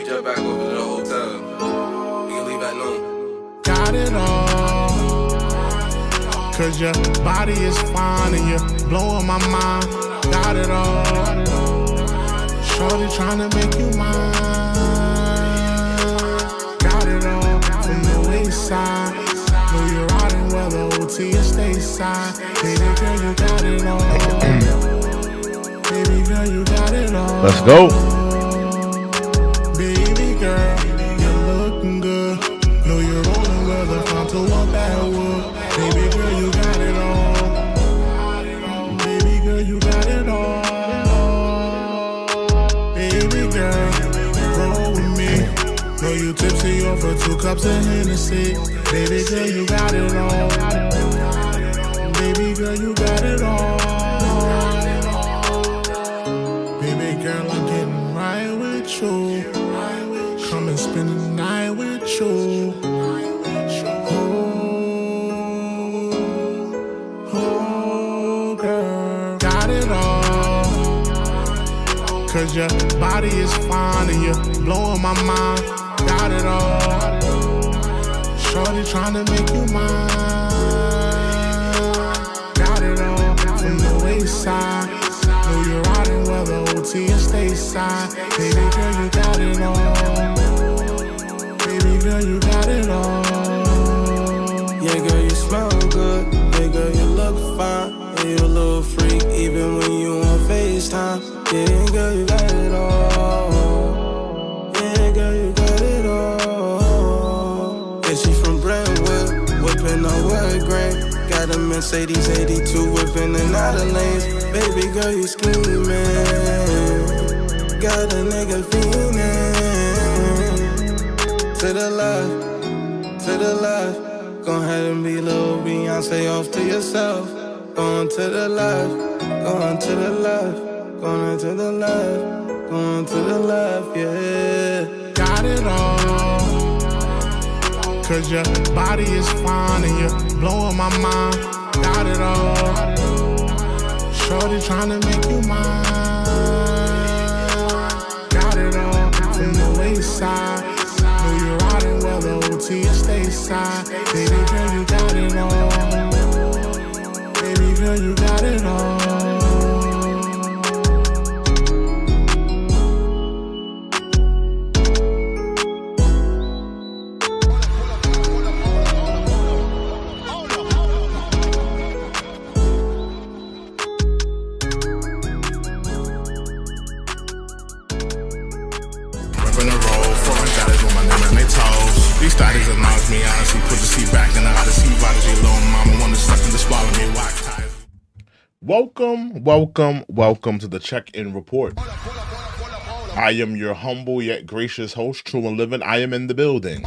you jet back over to the hotel, you can leave at noon. Got it all, cause your body is fine and you're blowing my mind. Got it all, shorty tryna make you mine. Got it all, from the waist side. Know you're riding whether OT or stateside. Baby girl, you got it all. Baby girl, you got it all. Let's go. Baby girl, you're looking good. Know you're rolling whether front to a backwood. Baby girl, you got it all. Baby girl, you got it all. Baby girl, roll with me. Know you tipsy over 2 cups of Hennessy. Baby girl, you got it all. Baby girl, you got it all. Baby girl, I'm getting right with you. Come and spend the night with you. Oh, girl, got it all. Cause your body is fine and you're blowing my mind. Got it all. Shorty tryna make you mine. Got it all, from the waist side. Know you're riding whether OT or stateside. Baby girl, you got it all. Baby girl, you got it all. Yeah, girl, you smell good. Yeah, girl, you look fine. Yeah, you a little freak, even when you on FaceTime. Yeah, girl, you got it all. Yeah, girl, you got it all. Yeah, she from Brentwood, whipping on wood grain. Got a Mercedes 82, whipping in out of lanes. Baby girl, you scheming. Got a nigga feeling. To the left, to the left. Go ahead and be little Beyonce off to yourself. Going to the left, going to the left, going to the left, going to the left, yeah. Got it all, cause your body is fine and you're blowing my mind. Got it all, shorty tryna make you mine. Got it all, from the waist side. Know you're riding whether OT or stateside. Baby girl, you got it all. Baby girl, you got it all. These studies announce me, honestly, put the seat back and I gotta see Odyssey alone. Mama wanna suck in the swallow me, watch time. Welcome to the check-in report. I am your humble yet gracious host, True and Livin. I am in the building.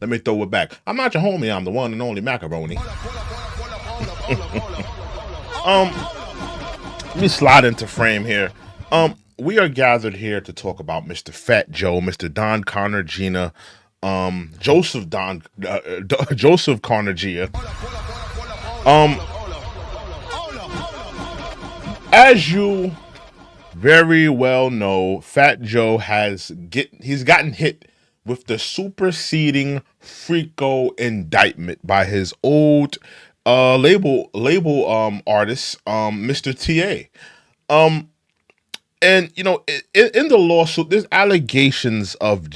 Let me throw it back. I'm not your homie, I'm the one and only macaroni. Let me slide into frame here. We are gathered here to talk about Mr. Fat Joe, Mr. Don Connor Gina, Joseph Carnegie. As you very well know, Fat Joe he's gotten hit with the superseding FRICO indictment by his old label artist, Mr. TA. And you know, in the lawsuit, there's allegations of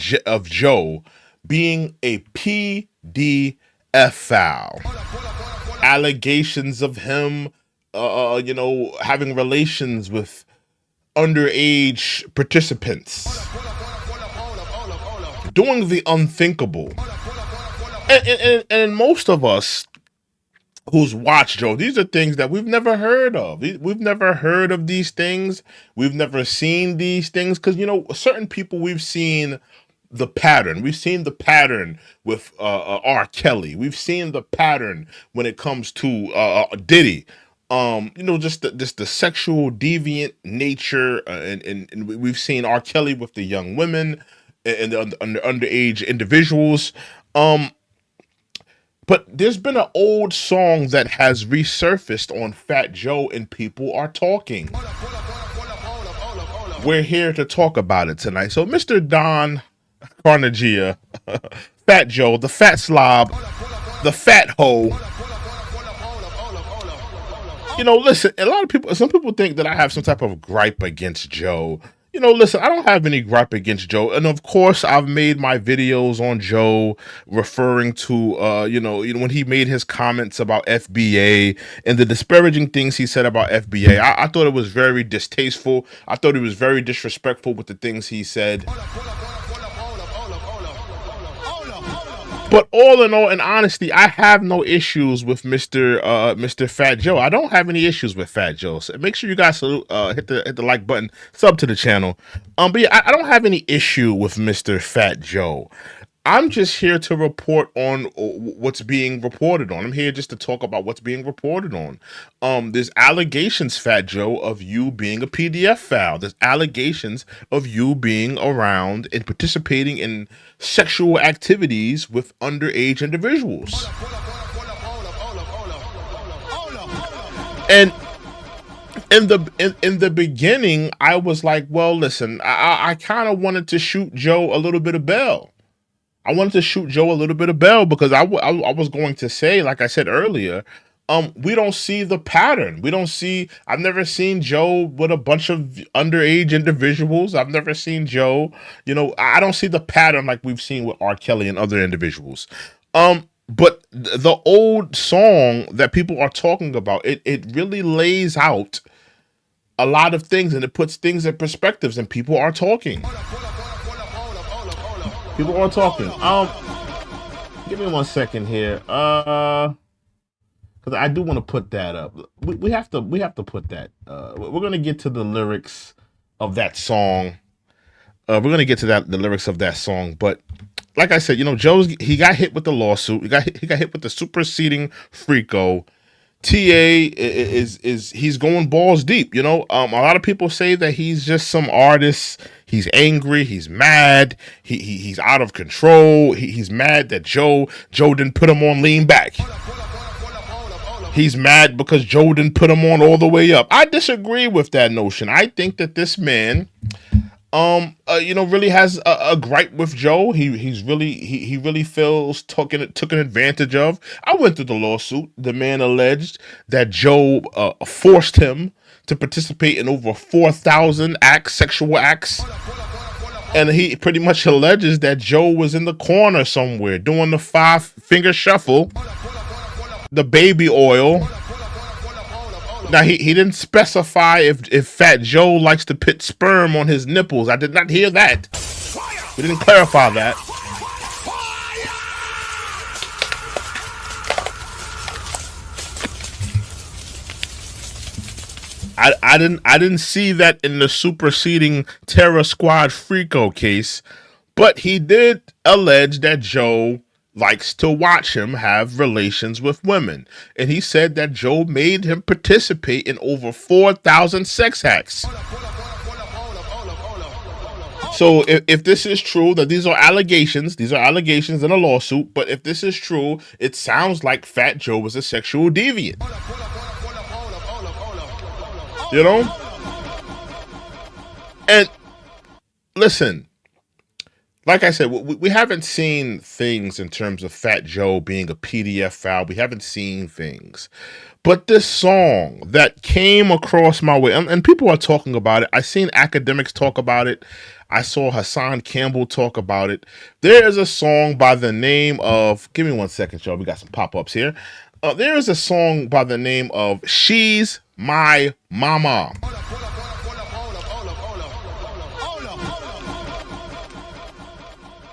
Joe being a pedophile. Allegations of him, having relations with underage participants, doing the unthinkable. And most of us who's watched Joe, these are things that we've never heard of. We've never heard of these things. We've never seen these things because, you know, certain people, we've seen the pattern. We've seen the pattern with R. Kelly. We've seen the pattern when it comes to Diddy. Just the sexual deviant nature, and we've seen R. Kelly with the young women and the underage individuals. But there's been an old song that has resurfaced on Fat Joe, and people are talking. we're here to talk about it tonight. So, Mr. Don Carnegie, Fat Joe, the fat slob, the fat hoe. You know, listen, some people think that I have some type of gripe against Joe. You know, listen, I don't have any gripe against Joe. And of course, I've made my videos on Joe referring to, when he made his comments about FBA and the disparaging things he said about FBA. I thought it was very distasteful. I thought he was very disrespectful with the things he said. But all in all, in honesty, I have no issues with Mr. Fat Joe. I don't have any issues with Fat Joe. So make sure you guys hit the like button, sub to the channel. But yeah, I don't have any issue with Mr. Fat Joe. I'm just here to report on what's being reported on. I'm here just to talk about what's being reported on. There's allegations, Fat Joe, of you being a PDF file. There's allegations of you being around and participating in sexual activities with underage individuals. And in the beginning, I was like, well, listen, I kind of wanted to shoot Joe a little bit of bail. I wanted to shoot Joe a little bit of bail because I was going to say, like I said earlier, we don't see the pattern. I've never seen Joe with a bunch of underage individuals. I've never seen Joe, I don't see the pattern like we've seen with R. Kelly and other individuals. But the old song that people are talking about, it really lays out a lot of things and it puts things in perspectives and people are talking. People are talking. Give me 1 second here. Because I do want to put that up. We have to put that. We're gonna get to the lyrics of that song. We're gonna get to the lyrics of that song. But like I said, he got hit with the lawsuit. He got hit with the superseding FRICO. TA he's going balls deep. A lot of people say that he's just some artist. He's angry. He's mad. He's out of control. He's mad that Joe didn't put him on Lean Back. He's mad because Joe didn't put him on All the Way Up. I disagree with that notion. I think that this man, really has a gripe with Joe. He really feels taken advantage of. I went through the lawsuit. The man alleged that Joe forced him to participate in over 4,000 sexual acts. And he pretty much alleges that Joe was in the corner somewhere doing the 5-finger shuffle, the baby oil. Now, he didn't specify if Fat Joe likes to put sperm on his nipples. I did not hear that. We didn't clarify that. I didn't see that in the superseding Terror Squad FRICO case, but he did allege that Joe likes to watch him have relations with women. And he said that Joe made him participate in over 4,000 sex acts. So if this is true, that these are allegations in a lawsuit, but if this is true, it sounds like Fat Joe was a sexual deviant. And listen, like I said, we haven't seen things in terms of Fat Joe being a PDF file. We haven't seen things. But this song that came across my way, and people are talking about it. I've seen academics talk about it. I saw Hassan Campbell talk about it. There is a song by the name of, give me 1 second, y'all. We got some pop-ups here. There is a song by the name of She's My Mama.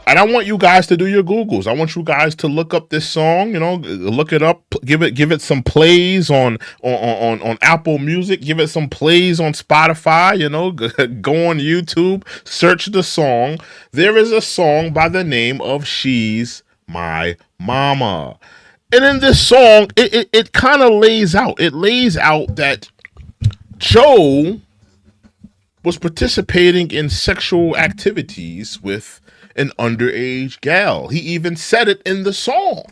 And I want you guys to do your Googles. I want you guys to look up this song, look it up, give it some plays on Apple Music, give it some plays on Spotify, go on YouTube, search the song. There is a song by the name of She's My Mama. And in this song, it kind of lays out that Joe was participating in sexual activities with an underage gal. He even said it in the song.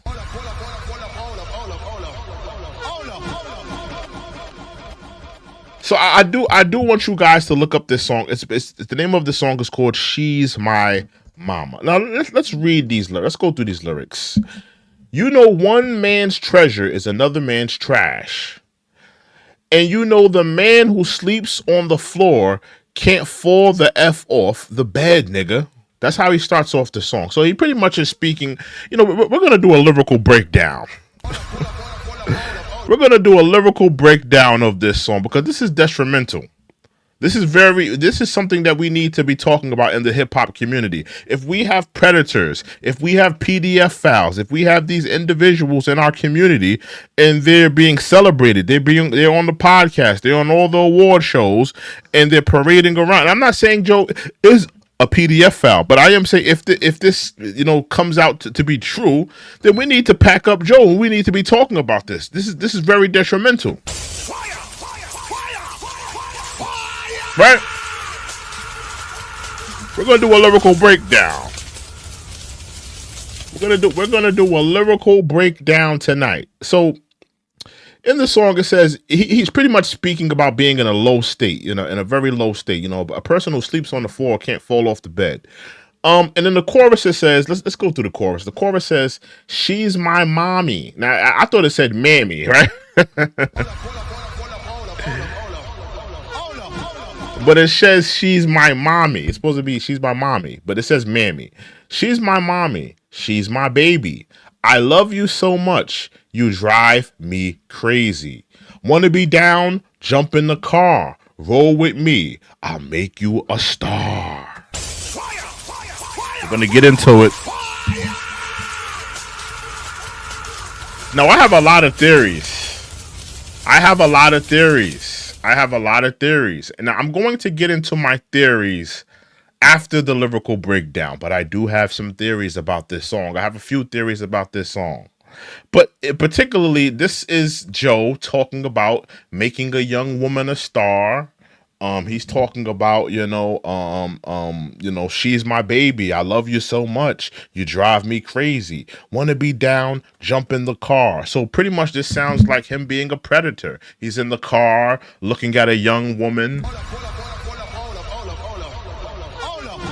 So I do want you guys to look up this song. It's the name of the song is called "She's My Mama." Now let's read these lyrics. Let's go through these lyrics. You know, one man's treasure is another man's trash, and you know the man who sleeps on the floor can't fall the f off the bed, nigga. That's how he starts off the song. So he pretty much is speaking. You know, we're gonna do a lyrical breakdown. We're gonna do a lyrical breakdown of this song because this is detrimental. This is something that we need to be talking about in the hip hop community. If we have predators, if we have PDF files, if we have these individuals in our community and they're being celebrated, they're on the podcast, they're on all the award shows, and they're parading around. I'm not saying Joe is a PDF file, but I am saying if this comes out to be true, then we need to pack up Joe and we need to be talking about this. This is very detrimental. Right? We're gonna do a lyrical breakdown. We're gonna do a lyrical breakdown tonight. So in the song, it says he's pretty much speaking about being in a low state, in a very low state. You know, a person who sleeps on the floor can't fall off the bed. And then the chorus it says, let's go through the chorus. The chorus says, "She's my mommy." Now I thought it said mammy, right? But it says she's my mommy. It's supposed to be she's my mommy, but it says mammy. She's my mommy. She's my baby. I love you so much. You drive me crazy. Want to be down? Jump in the car. Roll with me. I'll make you a star. We're going to get into it. Now, I have a lot of theories. And I'm going to get into my theories after the lyrical breakdown, but I do have some theories about this song. I have a few theories about this song. But particularly, this is Joe talking about making a young woman a star. He's talking about, she's my baby. I love you so much. You drive me crazy. Want to be down? Jump in the car. So pretty much this sounds like him being a predator. He's in the car looking at a young woman.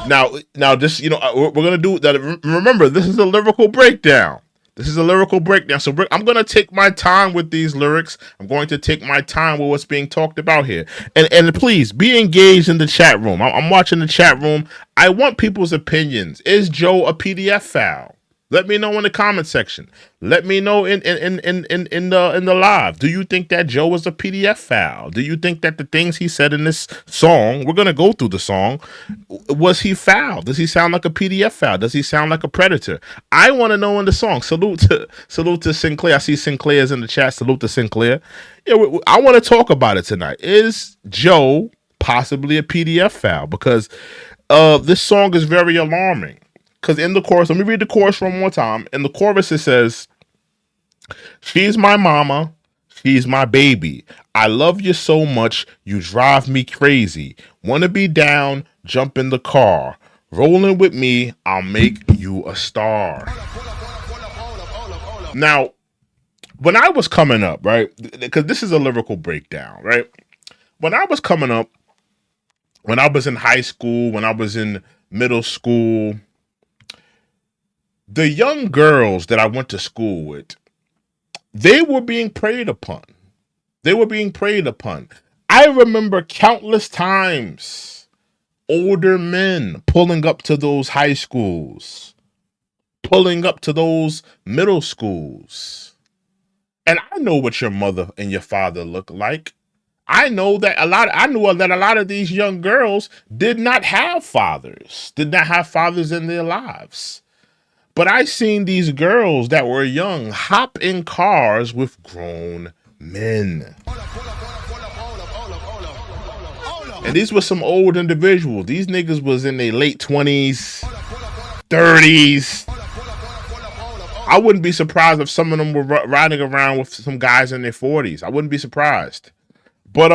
Now this, we're going to do that. Remember, this is a lyrical breakdown. So I'm going to take my time with these lyrics. I'm going to take my time with what's being talked about here. And please be engaged in the chat room. I'm watching the chat room. I want people's opinions. Is Joe a PDF file? Let me know in the comment section. Let me know in the live. Do you think that Joe was a PDF file? Do you think that the things he said in this song, we're gonna go through the song, was he foul? Does he sound like a PDF file? Does he sound like a predator? I want to know in the song. Salute to Sinclair. I see Sinclair's in the chat. Salute to Sinclair. Yeah, I want to talk about it tonight. Is Joe possibly a PDF file? Because this song is very alarming. Because in the chorus, let me read the chorus one more time. In the chorus, it says, "She's my mama. She's my baby. I love you so much. You drive me crazy. Want to be down? Jump in the car. Rolling with me. I'll make you a star." Now, when I was coming up, right? Because this is a lyrical breakdown, right? When I was coming up, when I was in high school, when I was in middle school, the young girls that I went to school with, they were being preyed upon. I remember countless times older men pulling up to those high schools, pulling up to those middle schools. And I know what your mother and your father look like. I knew that a lot of these young girls did not have fathers in their lives. But I seen these girls that were young hop in cars with grown men. And these were some old individuals. These niggas was in their late 20s, 30s. I wouldn't be surprised if some of them were riding around with some guys in their 40s. I wouldn't be surprised. But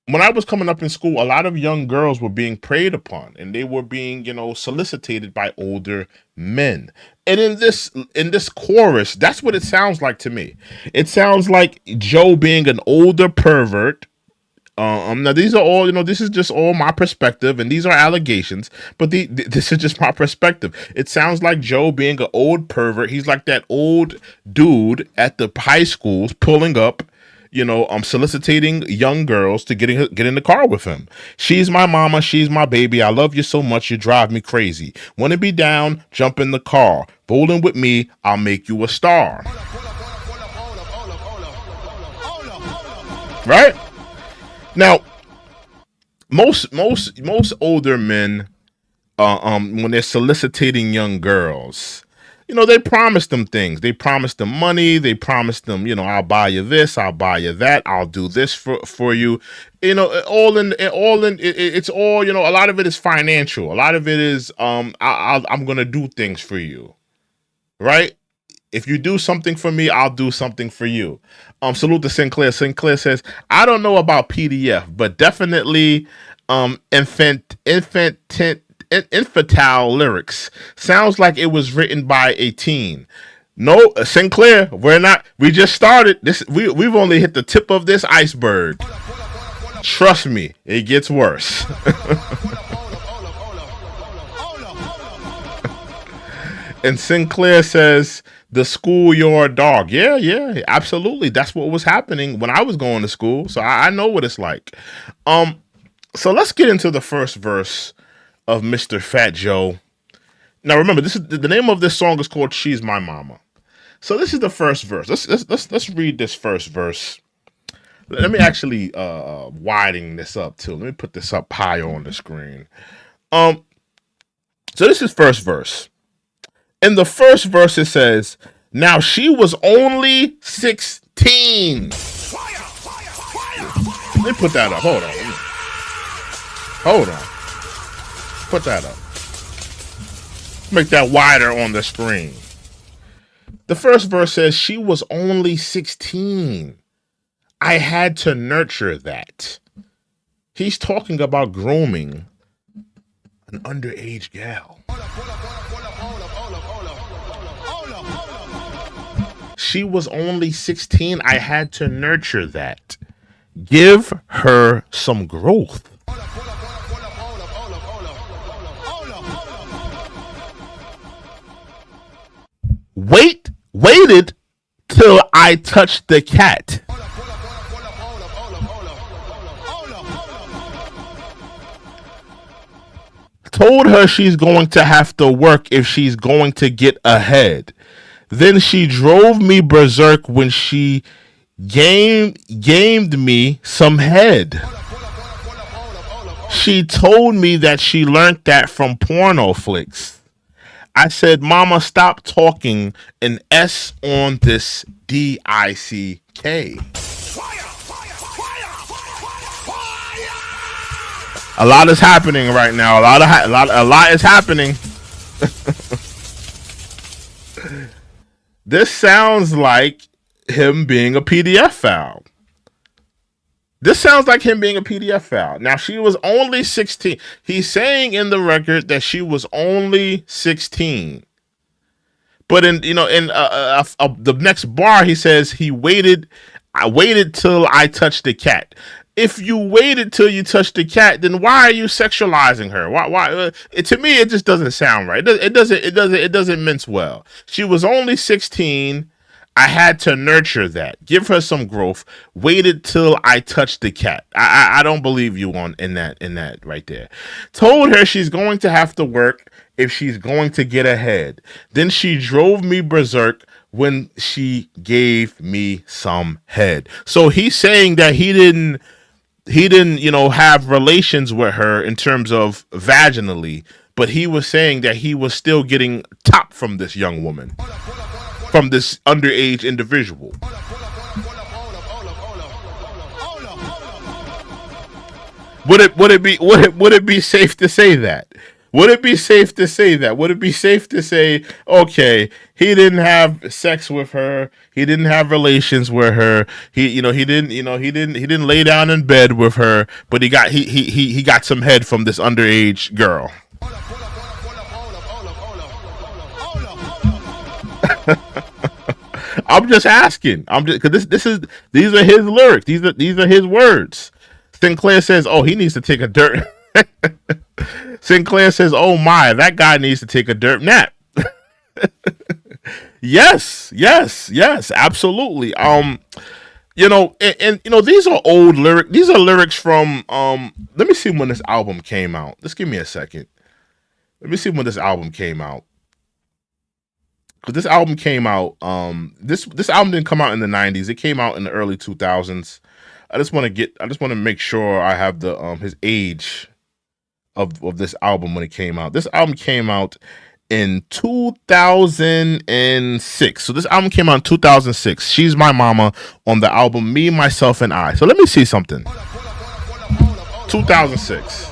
when I was coming up in school, a lot of young girls were being preyed upon, and they were being, solicited by older men. And in this chorus, that's what it sounds like to me. It sounds like Joe being an older pervert, Now these are all, this is just all my perspective, and these are allegations, but this is just my perspective. It sounds like Joe being an old pervert. He's like that old dude at the high schools pulling up, soliciting young girls to get in the car with him. She's my mama, she's my baby. I love you so much, you drive me crazy. Want to be down? Jump in the car. Bowling with me, I'll make you a star. Right? Now, most older men, when they're soliciting young girls, they promise them things. They promise them money. They promise them, I'll buy you this, I'll buy you that, I'll do this for you. It's all, a lot of it is financial. A lot of it is, I'm gonna do things for you, right? If you do something for me, I'll do something for you. Salute to Sinclair. Sinclair says, I don't know about PDF, but definitely infantile lyrics. Sounds like it was written by a teen. No, Sinclair, we just started. We've only hit the tip of this iceberg. Trust me, it gets worse. And Sinclair says, the schoolyard dog. Yeah, absolutely. That's what was happening when I was going to school. So I know what it's like. So let's get into the first verse of Mr. Fat Joe. Now remember, this is the name of this song is called She's My Mama. So this is the first verse. Let's read this first verse. Let me actually widen this up too. Let me put this up higher on the screen. So this is first verse. In the first verse, it says, now she was only 16. Let me put that up. Hold on. Put that up. Make that wider on the screen. The first verse says, she was only 16. I had to nurture that. He's talking about grooming an underage gal. She was only 16. I had to nurture that. Give her some growth. Waited till I touched the cat. Told her she's going to have to work if she's going to get ahead. Then she drove me berserk when she gamed me some head. She told me that she learned that from porno flicks. I said, Mama, stop talking an S on this DICK. A lot is happening right now. A lot is happening. This sounds like him being a PDF file. Now, she was only 16. He's saying in the record that she was only 16. But in the next bar, he says I waited till I touched the cat. If you waited till you touched the cat, then why are you sexualizing her? Why? To me, it just doesn't sound right. It doesn't mince well. She was only 16. I had to nurture that. Give her some growth. Waited till I touched the cat. I don't believe you in that right there. Told her she's going to have to work if she's going to get ahead. Then she drove me berserk when she gave me some head. So he's saying that he didn't, have relations with her in terms of vaginally, but he was saying that he was still getting top from this young woman, from this underage individual. Would it be safe to say that? Would it be safe to say that? Would it be safe to say, okay, he didn't have sex with her, he didn't have relations with her, he didn't lay down in bed with her, but he got some head from this underage girl. I'm just asking. Because these are his lyrics. These are his words. Sinclair says, "Oh, he needs to take a dirt." Sinclair says, "Oh my, that guy needs to take a dirt nap." Yes, yes, yes, absolutely. And these are old lyrics. These are lyrics from let me see when this album came out. Just give me a second. Let me see when this album came out. Because this album came out, this album didn't come out in the 90s. It came out in the early 2000s. I just want to make sure I have the his age of this album when it came out. This album came out in 2006. So this album came out in 2006. She's My Mama on the album Me, Myself, and I. So let me see something. 2006.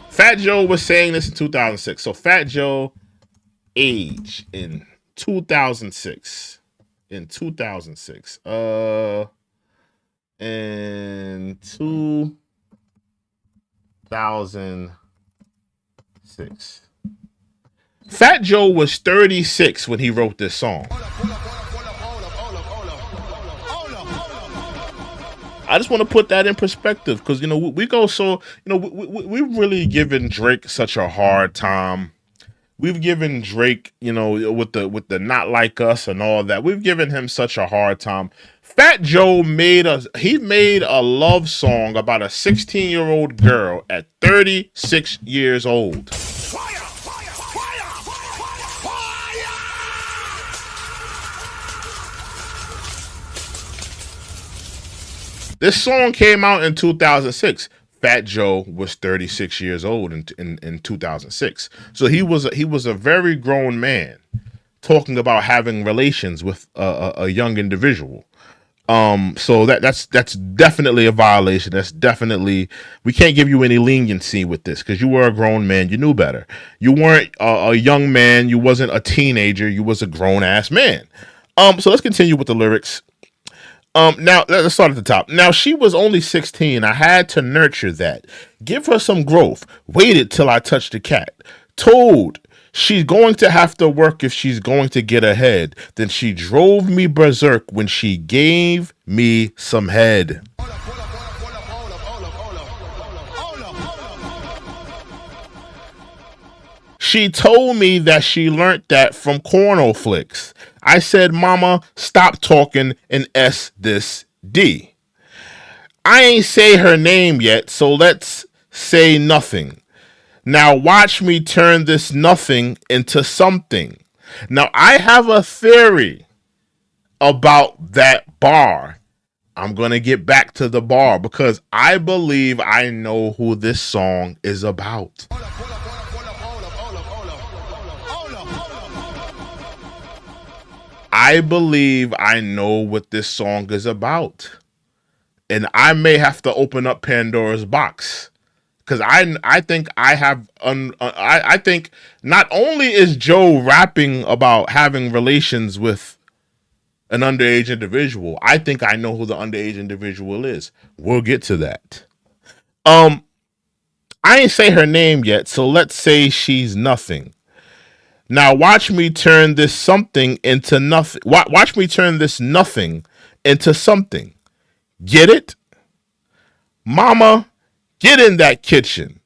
Fat Joe was saying this in 2006. So Fat Joe age in 2006. In 2006. In 2006. Fat Joe was 36 when he wrote this song. I just want to put that in perspective because, we go so, we've really given Drake such a hard time. We've given Drake, with the Not Like Us and all that. We've given him such a hard time. Fat Joe made a love song about a 16-year-old girl at 36 years old. This song came out in 2006. Fat Joe was 36 years old in 2006. So he was a very grown man talking about having relations with a young individual. So that's definitely a violation. That's definitely, we can't give you any leniency with this because you were a grown man. You knew better. You weren't a young man. You wasn't a teenager. You was a grown ass man. So let's continue with the lyrics. Now let's start at the top. Now she was only 16. I had to nurture that. Give her some growth. Waited till I touched the cat. Told she's going to have to work if she's going to get ahead. Then she drove me berserk when she gave me some head. She told me that she learnt that from Corno Flicks. I said, Mama, stop talking and S this D. I ain't say her name yet, so let's say nothing. Now watch me turn this nothing into something. Now I have a theory about that bar. I'm going to get back to the bar because I believe I know who this song is about. I believe I know what this song is about. And I may have to open up Pandora's box. Because I think I have, I think not only is Joe rapping about having relations with an underage individual, I think I know who the underage individual is. We'll get to that. I ain't say her name yet, so let's say she's nothing. Now watch me turn this something into nothing. Watch me turn this nothing into something. Get it? Mama, get in that kitchen.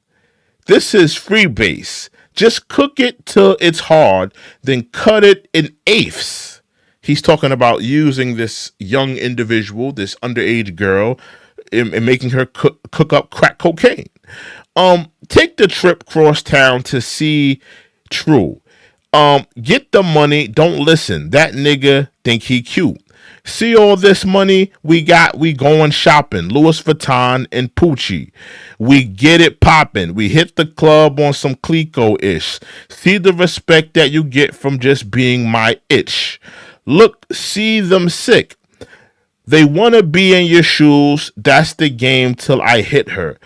This is freebase. Just cook it till it's hard, then cut it in eighths. He's talking about using this young individual, this underage girl, and making her cook up crack cocaine. Take the trip cross town to see True. Get the money, don't listen. That nigga think he cute. See all this money we got, we going shopping. Louis Vuitton and Poochie. We get it popping. We hit the club on some Clico-ish. See the respect that you get from just being my itch. Look, see them sick. They want to be in your shoes. That's the game till I hit her.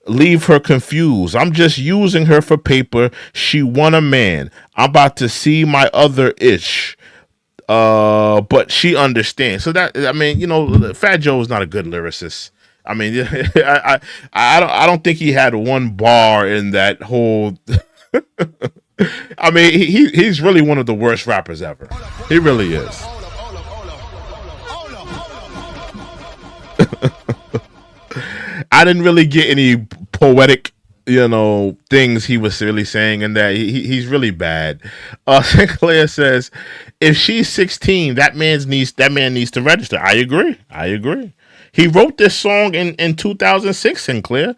Leave her confused. I'm just using her for paper. She want a man. I'm about to see my other itch. But she understands. So that, I mean, Fat Joe is not a good lyricist. I mean, I don't think he had one bar in that whole. I mean, he's really one of the worst rappers ever. He really is. I didn't really get any poetic, things he was really saying, and that he's really bad. Sinclair says, if she's 16, that man needs to register. I agree. He wrote this song in 2006, Sinclair.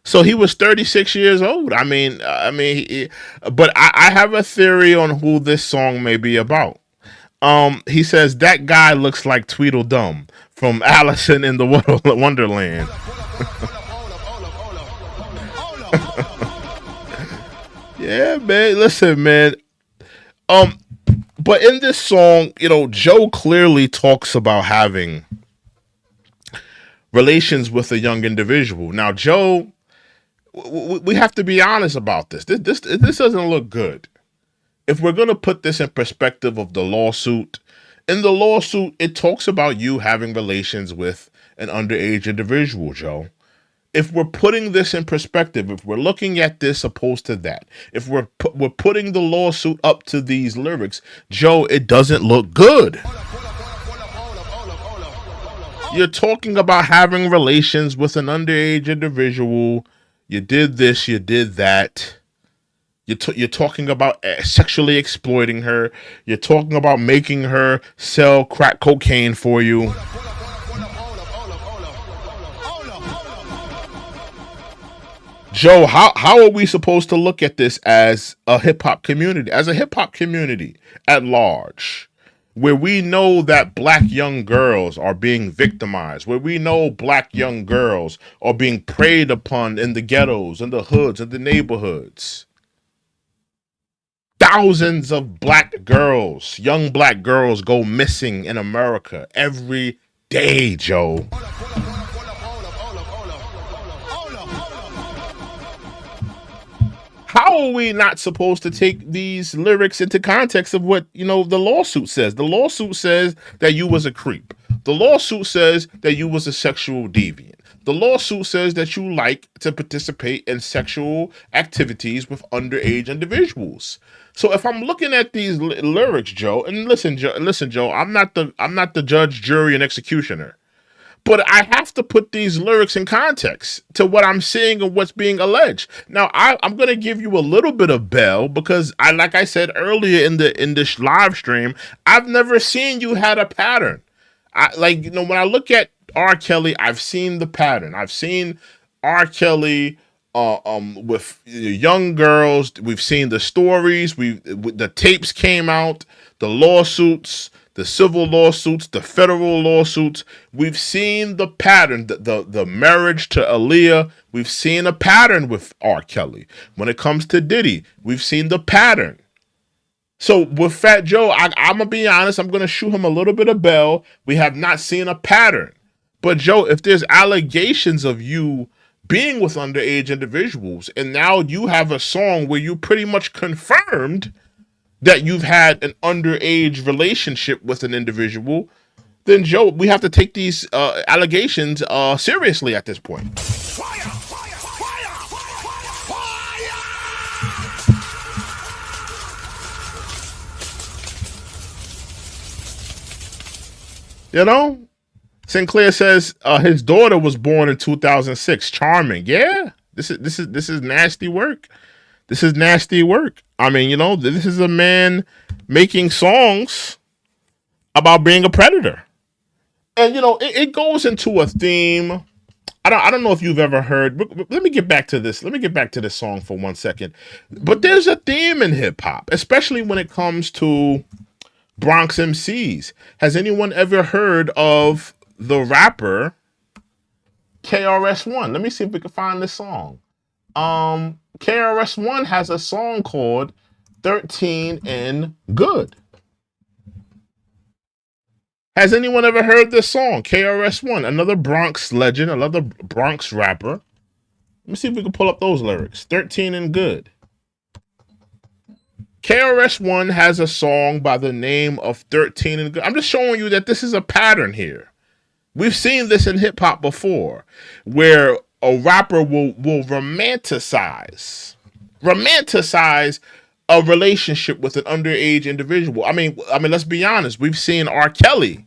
So he was 36 years old. But I have a theory on who this song may be about. He says that guy looks like Tweedledum from Allison in the Wonderland. Yeah, man. Listen, man. But in this song, Joe clearly talks about having relations with a young individual. Now, Joe, we have to be honest about this. This doesn't look good. If we're going to put this in perspective of the lawsuit, in the lawsuit, it talks about you having relations with an underage individual, Joe. If we're putting this in perspective, if we're looking at this opposed to that, if we're putting the lawsuit up to these lyrics, Joe, it doesn't look good. You're talking about having relations with an underage individual. You did this, you did that. You're talking about sexually exploiting her. You're talking about making her sell crack cocaine for you. Joe, how are we supposed to look at this as a hip hop community, at large, where we know that black young girls are being victimized, where we know black young girls are being preyed upon in the ghettos, in the hoods, in the neighborhoods? Thousands of black girls, young black girls, go missing in America every day, Joe. How are we not supposed to take these lyrics into context of what, the lawsuit says? The lawsuit says that you was a creep. The lawsuit says that you was a sexual deviant. The lawsuit says that you like to participate in sexual activities with underage individuals. So if I'm looking at these lyrics, Joe, and listen, Joe, I'm not the judge, jury, and executioner. But I have to put these lyrics in context to what I'm seeing and what's being alleged. Now, I'm going to give you a little bit of bail because like I said earlier in this live stream, I've never seen you had a pattern. When I look at R. Kelly, I've seen the pattern. I've seen R. Kelly with young girls. We've seen the stories. The tapes came out, the lawsuits, the civil lawsuits, the federal lawsuits. We've seen the pattern, the marriage to Aaliyah. We've seen a pattern with R. Kelly. When it comes to Diddy, we've seen the pattern. So with Fat Joe, I'm going to be honest, I'm going to shoot him a little bit of bail. We have not seen a pattern. But Joe, if there's allegations of you being with underage individuals, and now you have a song where you pretty much confirmed that you've had an underage relationship with an individual, then Joe, we have to take these allegations seriously at this point. Sinclair says his daughter was born in 2006. Charming, yeah. This is nasty work. This is nasty work. I mean, this is a man making songs about being a predator. And, it goes into a theme. I don't know if you've ever heard. Let me get back to this. Let me get back to this song for 1 second. But there's a theme in hip hop, especially when it comes to Bronx MCs. Has anyone ever heard of the rapper KRS-One? Let me see if we can find this song. KRS-One has a song called 13 and Good. Has anyone ever heard this song? KRS-One, another Bronx legend, another Bronx rapper. Let me see if we can pull up those lyrics. 13 and Good. KRS-One has a song by the name of 13 and Good. I'm just showing you that this is a pattern here. We've seen this in hip hop before, where a rapper will romanticize a relationship with an underage individual. I mean, let's be honest. We've seen R. Kelly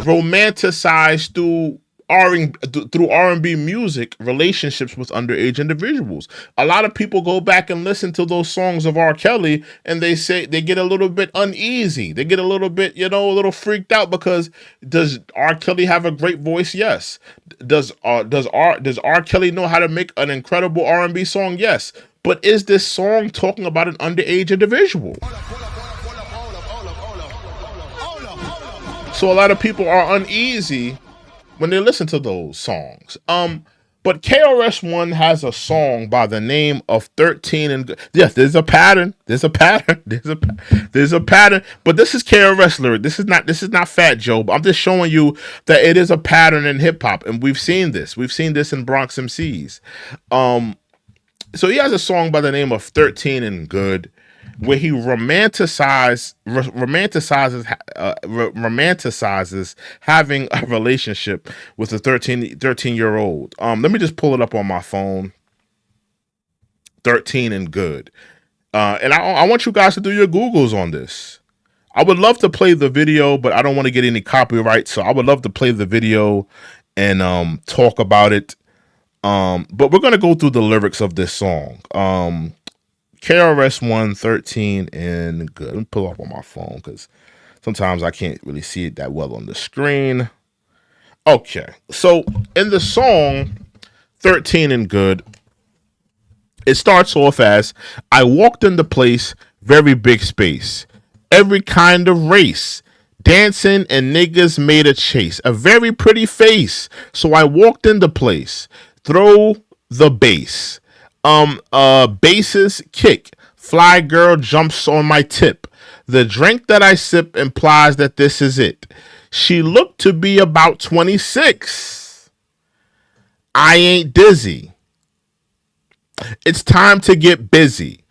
romanticize through R&B music relationships with underage individuals. A lot of people go back and listen to those songs of R. Kelly, and they say they get a little bit uneasy. They get a little bit, a little freaked out, because does R. Kelly have a great voice? Yes. Does R. Kelly know how to make an incredible R&B song? Yes. But is this song talking about an underage individual? So a lot of people are uneasy when they listen to those songs. But KRS-One has a song by the name of 13 and Good. Yes, there's a pattern. There's a pattern. There's a pattern. But this is KRS lyric. This is not Fat Joe. But I'm just showing you that it is a pattern in hip hop, and we've seen this. We've seen this in Bronx MCs. So he has a song by the name of 13 and Good, where he romanticizes having a relationship with a 13-year-old. Let me just pull it up on my phone. 13 and Good. And I want you guys to do your Googles on this. I would love to play the video, but I don't want to get any copyright, so I would love to play the video and talk about it. But we're going to go through the lyrics of this song. KRS-One, 13 and Good. Let me pull it up on my phone, because sometimes I can't really see it that well on the screen. Okay, so in the song 13 and Good, it starts off as, I walked in the place, very big space, every kind of race, dancing and niggas made a chase, a very pretty face, so I walked in the place, throw the bass. Basses kick, fly girl jumps on my tip. The drink that I sip implies that this is it. She looked to be about 26. I ain't dizzy. It's time to get busy.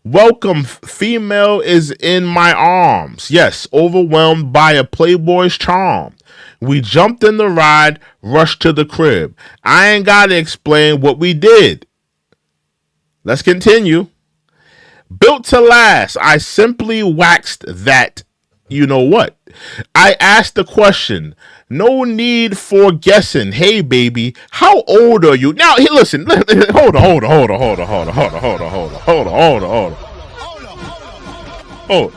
Welcome, female is in my arms. Yes, overwhelmed by a playboy's charm. We jumped in the ride, rushed to the crib. I ain't gotta explain what we did. Let's continue. Built to last, I simply waxed that. You know what? I asked the question. No need for guessing. Hey, baby, how old are you? Now, listen. Hold on.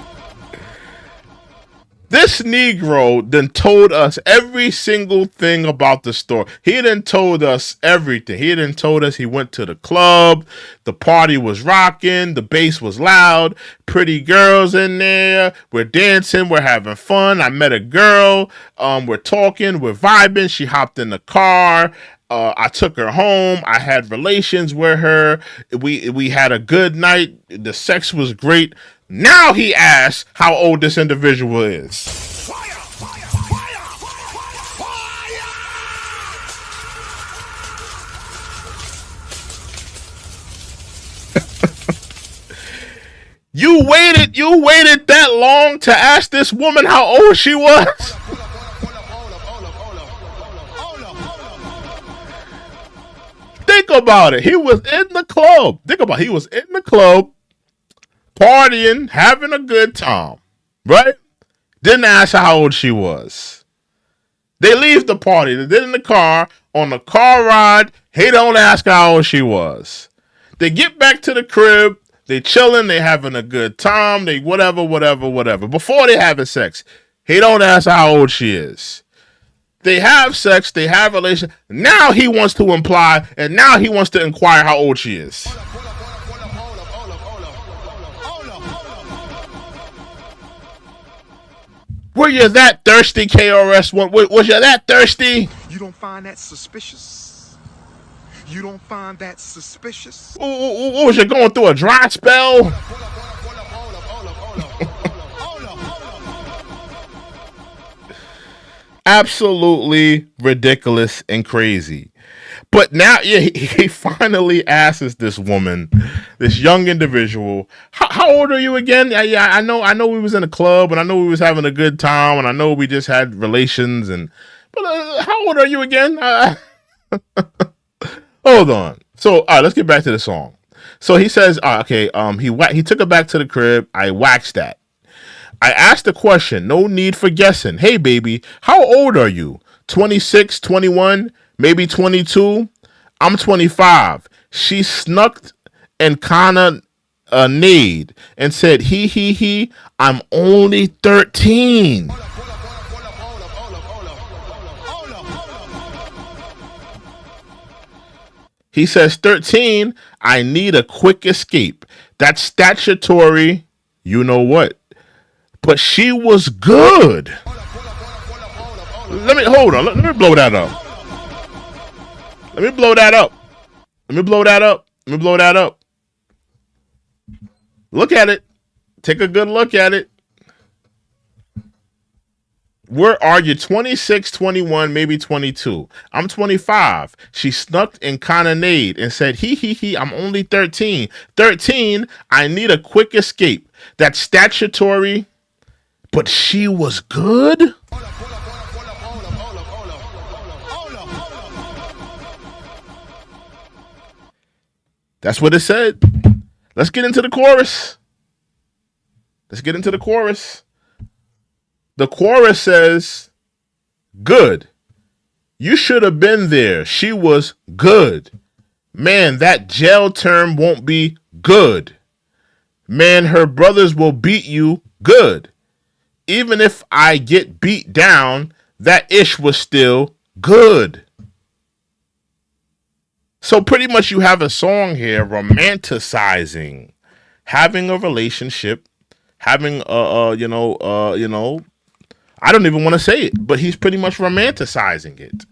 This Negro then told us every single thing about the story. He done told us everything. He done told us he went to the club, the party was rocking, the bass was loud, pretty girls in there, we're dancing, we're having fun. I met a girl, we're talking, we're vibing. She hopped in the car. I took her home. I had relations with her. We had a good night. The sex was great. Now he asks how old this individual is. Fire, fire, fire, fire. You waited that long to ask this woman how old she was? Think about it. He was in the club. He was in the club, partying, having a good time, right? Didn't ask her how old she was. They leave the party. They're in the car. On the car ride, he don't ask her how old she was. They get back to the crib. They chilling. They having a good time. They whatever. Before they having sex, he don't ask her how old she is. They have sex. They have relations. Now he wants to imply, and now he wants to inquire how old she is. Were you that thirsty, KRS-One? Was you that thirsty? You don't find that suspicious? You don't find that suspicious? What was you going through, a dry spell? Absolutely ridiculous and crazy. But now, yeah, he finally asks this woman, this young individual, how old are you again? Yeah, I know we was in a club, and I know we was having a good time, and I know we just had relations, but how old are you again? Hold on. So, all right, let's get back to the song. So he says, okay, he took her back to the crib. I waxed that. I asked the question, no need for guessing. Hey, baby, how old are you? 26, 21, maybe 22? I'm 25. She snuck and kinda neighed and said, he, I'm only 13. He says, 13, I need a quick escape. That's statutory, you know what. But she was good. Let me hold on. Let me blow that up. Let me blow that up. Let me blow that up. Let me blow that up. Look at it. Take a good look at it. Where are you? 26, 21, maybe 22. I'm 25. She snuck and kinda neighed and said, he, I'm only 13. 13, I need a quick escape. That's statutory, but she was good? That's what it said. Let's get into the chorus. Let's get into the chorus. The chorus says, good. You should have been there. She was good. Man, that jail term won't be good. Man, her brothers will beat you good. Even if I get beat down, that ish was still good. So pretty much you have a song here romanticizing having a relationship, having I don't even want to say it, but he's pretty much romanticizing it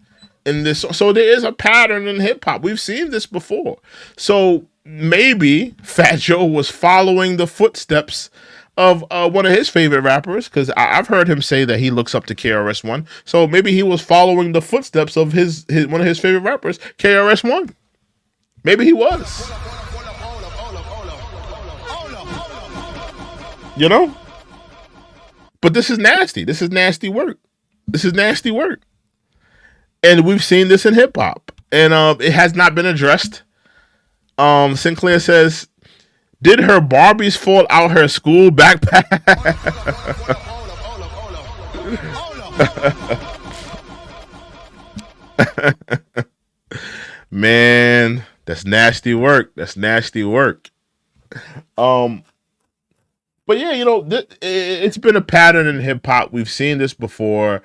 in this. So there is a pattern in hip hop. We've seen this before. So maybe Fat Joe was following the footsteps of one of his favorite rappers, because I've heard him say that he looks up to KRS-One. So maybe he was following the footsteps of his one of his favorite rappers, KRS-One. Maybe he was. You know? But this is nasty. This is nasty work. This is nasty work. And we've seen this in hip hop. And it has not been addressed. Sinclair says, did her Barbies fall out her school backpack? Man, that's nasty work. That's nasty work. But yeah, it's been a pattern in hip hop. We've seen this before,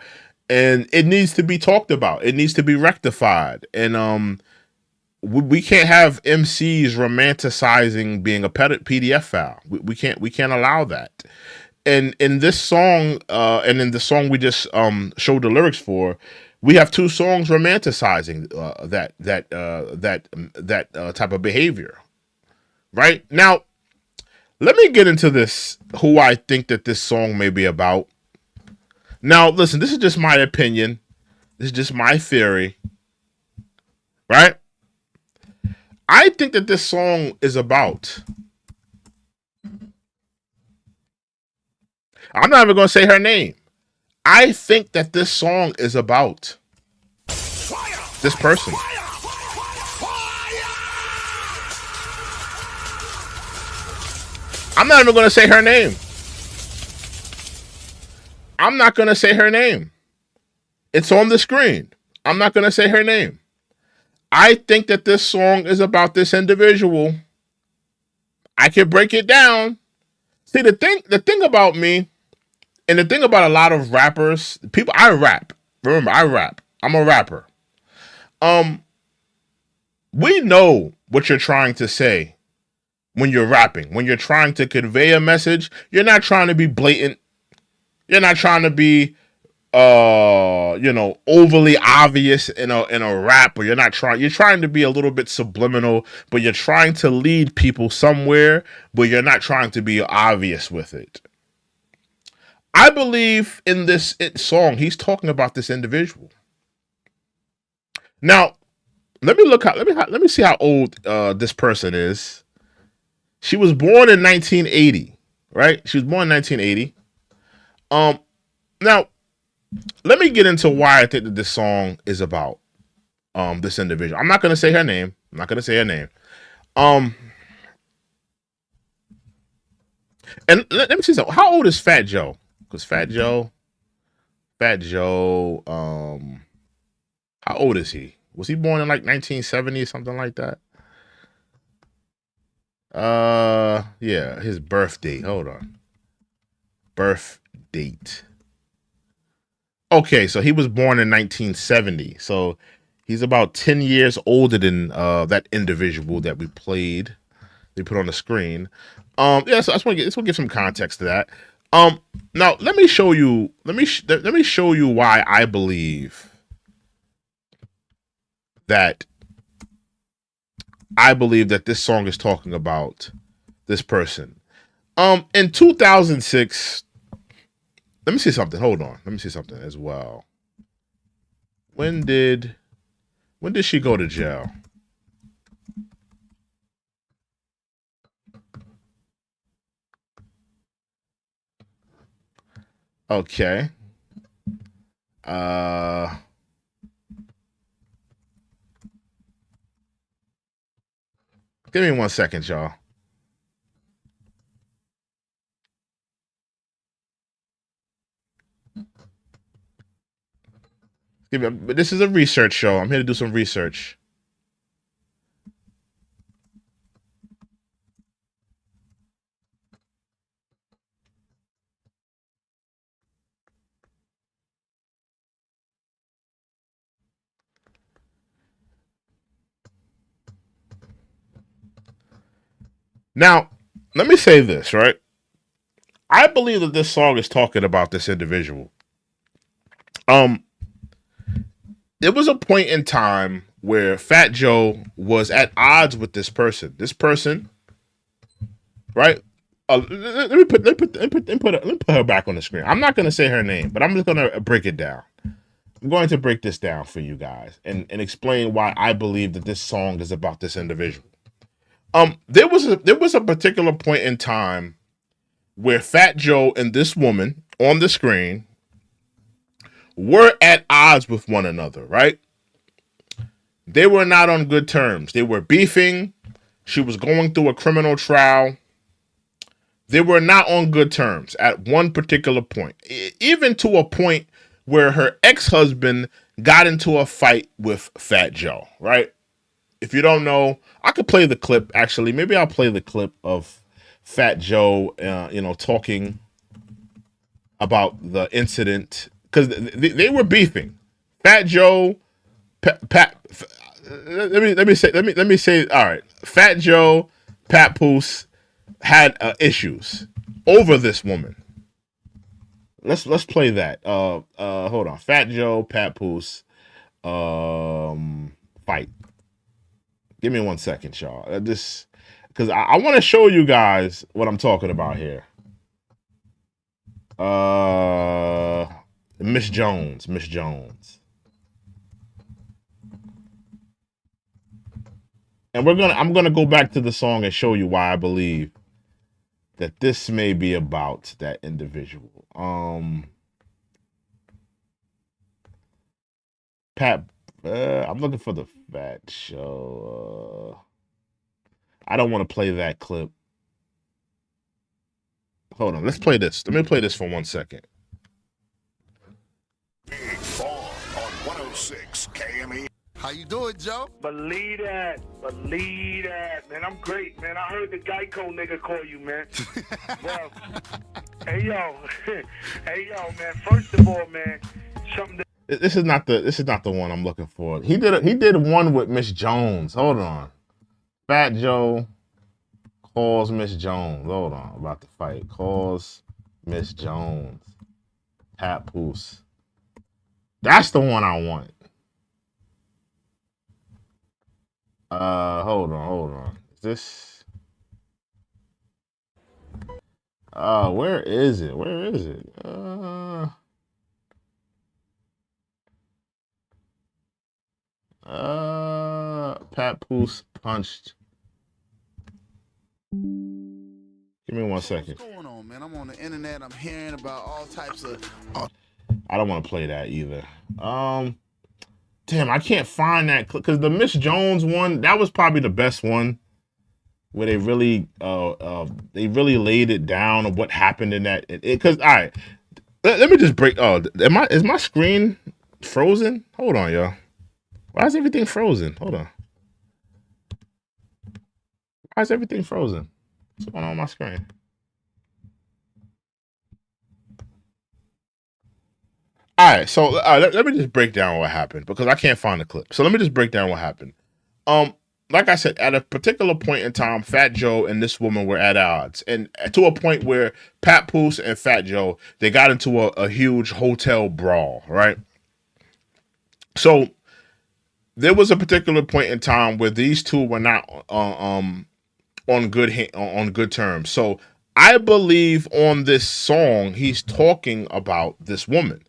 and it needs to be talked about. It needs to be rectified. And we can't have MCs romanticizing being a PDF file. We can't allow that. And in this song, and in the song we just showed the lyrics for, we have two songs romanticizing that type of behavior. Right now, let me get into this. Who I think that this song may be about. Now, listen, this is just my opinion. This is just my theory. Right? I think that this song is about. I'm not even going to say her name. I think that this song is about this person. I'm not even going to say her name. I'm not going to say her name. It's on the screen. I'm not going to say her name. I think that this song is about this individual. I can break it down. See, the thing about me, and the thing about a lot of rappers, people, I rap. Remember, I rap. I'm a rapper. We know what you're trying to say when you're rapping. When you're trying to convey a message, you're not trying to be blatant. You're not trying to be overly obvious in a rap, or you're trying to be a little bit subliminal, but you're trying to lead people somewhere, but you're not trying to be obvious with it. I believe in this song, he's talking about this individual. Now, let me see how old this person is. She was born in 1980, right? She was born in 1980. Now, let me get into why I think that this song is about this individual. I'm not going to say her name. And let me see something. How old is Fat Joe? Because Fat Joe, how old is he? Was he born in like 1970 or something like that? Yeah, his birth date. Hold on. Birth date. Okay, so he was born in 1970. So he's about 10 years older than that individual that we played. They put on the screen. Yeah, so I just want to give some context to that. Now let me show you. Let me show you why I believe that this song is talking about this person. In 2006, let me see something. Hold on. Let me see something as well. When did she go to jail? Okay. Give me 1 second, y'all. But this is a research show. I'm here to do some research. Now, let me say this, right? I believe that this song is talking about this individual. There was a point in time where Fat Joe was at odds with this person. This person, right? Let me put her back on the screen. I'm not going to say her name, but I'm just going to break it down. I'm going to break this down for you guys and explain why I believe that this song is about this individual. There was a particular point in time where Fat Joe and this woman on the screen were at odds with one another, right? They were not on good terms. They were beefing. She was going through a criminal trial. They were not on good terms at one particular point, even to a point where her ex-husband got into a fight with Fat Joe, right? If you don't know, I could play the clip, actually. Maybe I'll play the clip of Fat Joe, talking about the incident, because they were beefing. Fat Joe, let me say, all right. Fat Joe, Papoose had issues over this woman. Let's play that. Hold on. Fat Joe, Papoose, fight. Give me 1 second, y'all. Because I want to show you guys what I'm talking about here. Miss Jones. And I'm gonna go back to the song and show you why I believe that this may be about that individual. I'm looking for the Fat Show. I don't want to play that clip. Hold on, let's play this. Let me play this for 1 second. Big Farm on 106 KME. How you doing, Joe? Believe that, man. I'm great, man. I heard the Geico nigga call you, man. Well, hey yo, man. First of all, man, something. This is not the one I'm looking for. He did one with Miss Jones. Hold on. Fat Joe calls Miss Jones. Hold on, about to fight. Calls Miss Jones. Papoose. That's the one I want. Hold on. Is this? Where is it? Papoose punched. Give me 1 second. What's going on, man? I'm on the internet. I'm hearing about all types of. I don't want to play that either. Damn, I can't find that clip because the Miss Jones one, that was probably the best one. where they really laid it down of what happened in that. Because all right, let me just break. Oh, is my screen frozen? Hold on, y'all. Why is everything frozen? Hold on. Why is everything frozen? What's going on my screen? All right, so let me just break down what happened because I can't find the clip. So let me just break down what happened. Like I said, at a particular point in time, Fat Joe and this woman were at odds, and to a point where Papoose and Fat Joe, they got into a huge hotel brawl, right? So there was a particular point in time where these two were not on good terms. So I believe on this song he's talking about this woman.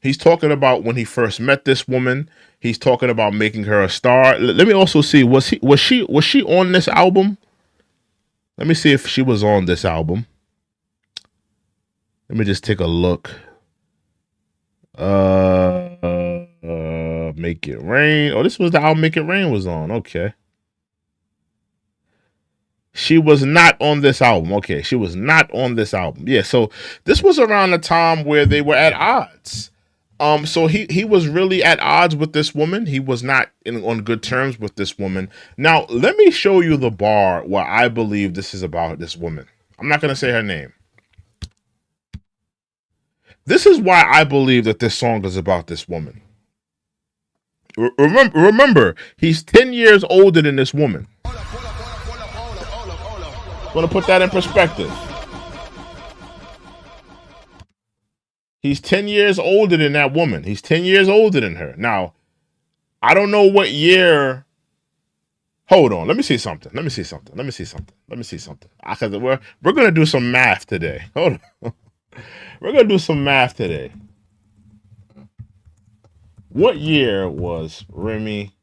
He's talking about when he first met this woman. He's talking about making her a star. Let me also see, was she on this album? Let me see if she was on this album. Let me just take a look. Make It Rain. Oh, this was the album Make It Rain was on. Okay. She was not on this album. Okay, she was not on this album. Yeah, so this was around the time where they were at odds. So he was really at odds with this woman. He was not on good terms with this woman. Now, let me show you the bar where I believe this is about this woman. I'm not going to say her name. This is why I believe that this song is about this woman. Remember, he's 10 years older than this woman. I'm going to put that in perspective. He's 10 years older than that woman. He's 10 years older than her. Now, I don't know what year. Hold on. Let me see something. Because we're going to do some math today. Hold on. We're going to do some math today. What year was Remy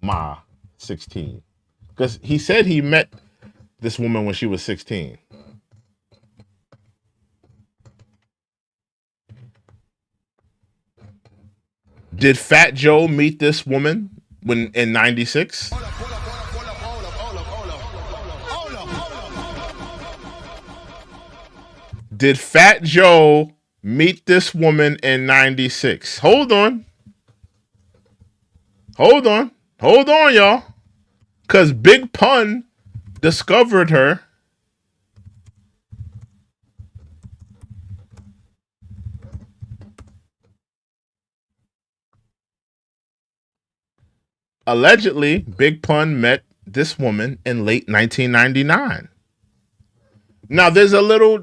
Ma 16? Because he said he met this woman when she was 16. Did Fat Joe meet this woman when in 96? Did Fat Joe meet this woman in 96? Hold on, y'all. Because Big Pun discovered her. Allegedly, Big Pun met this woman in late 1999. Now there's a little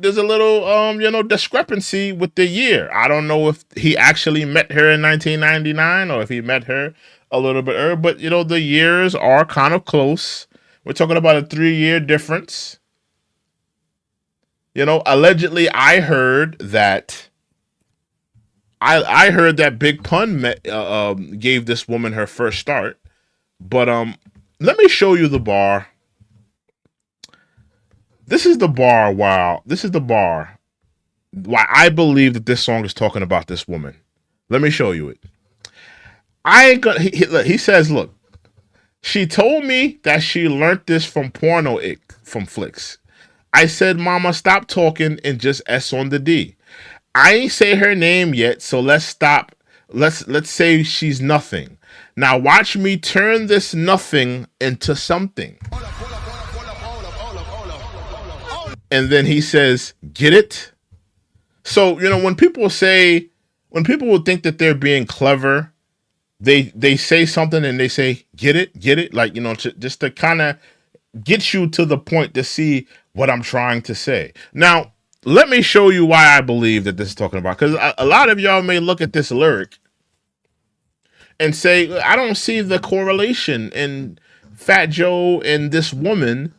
discrepancy with the year. I don't know if he actually met her in 1999 or if he met her a little bit earlier, but the years are kind of close. We're talking about a 3-year difference. Allegedly I heard that Big Pun gave this woman her first start. But let me show you the bar. This is the bar. Wow, this is the bar. Why I believe that this song is talking about this woman. Let me show you it. I ain't gonna. He says, look. She told me that she learned this from from flicks. I said, Mama, stop talking and just S on the D. I ain't say her name yet, so let's stop. Let's say she's nothing. Now watch me turn this nothing into something. And then he says, get it? So, when people would think that they're being clever, they say something and they say, get it? Like, just to kind of get you to the point to see what I'm trying to say. Now, let me show you why I believe that this is talking about. Because a lot of y'all may look at this lyric and say, I don't see the correlation in Fat Joe and this woman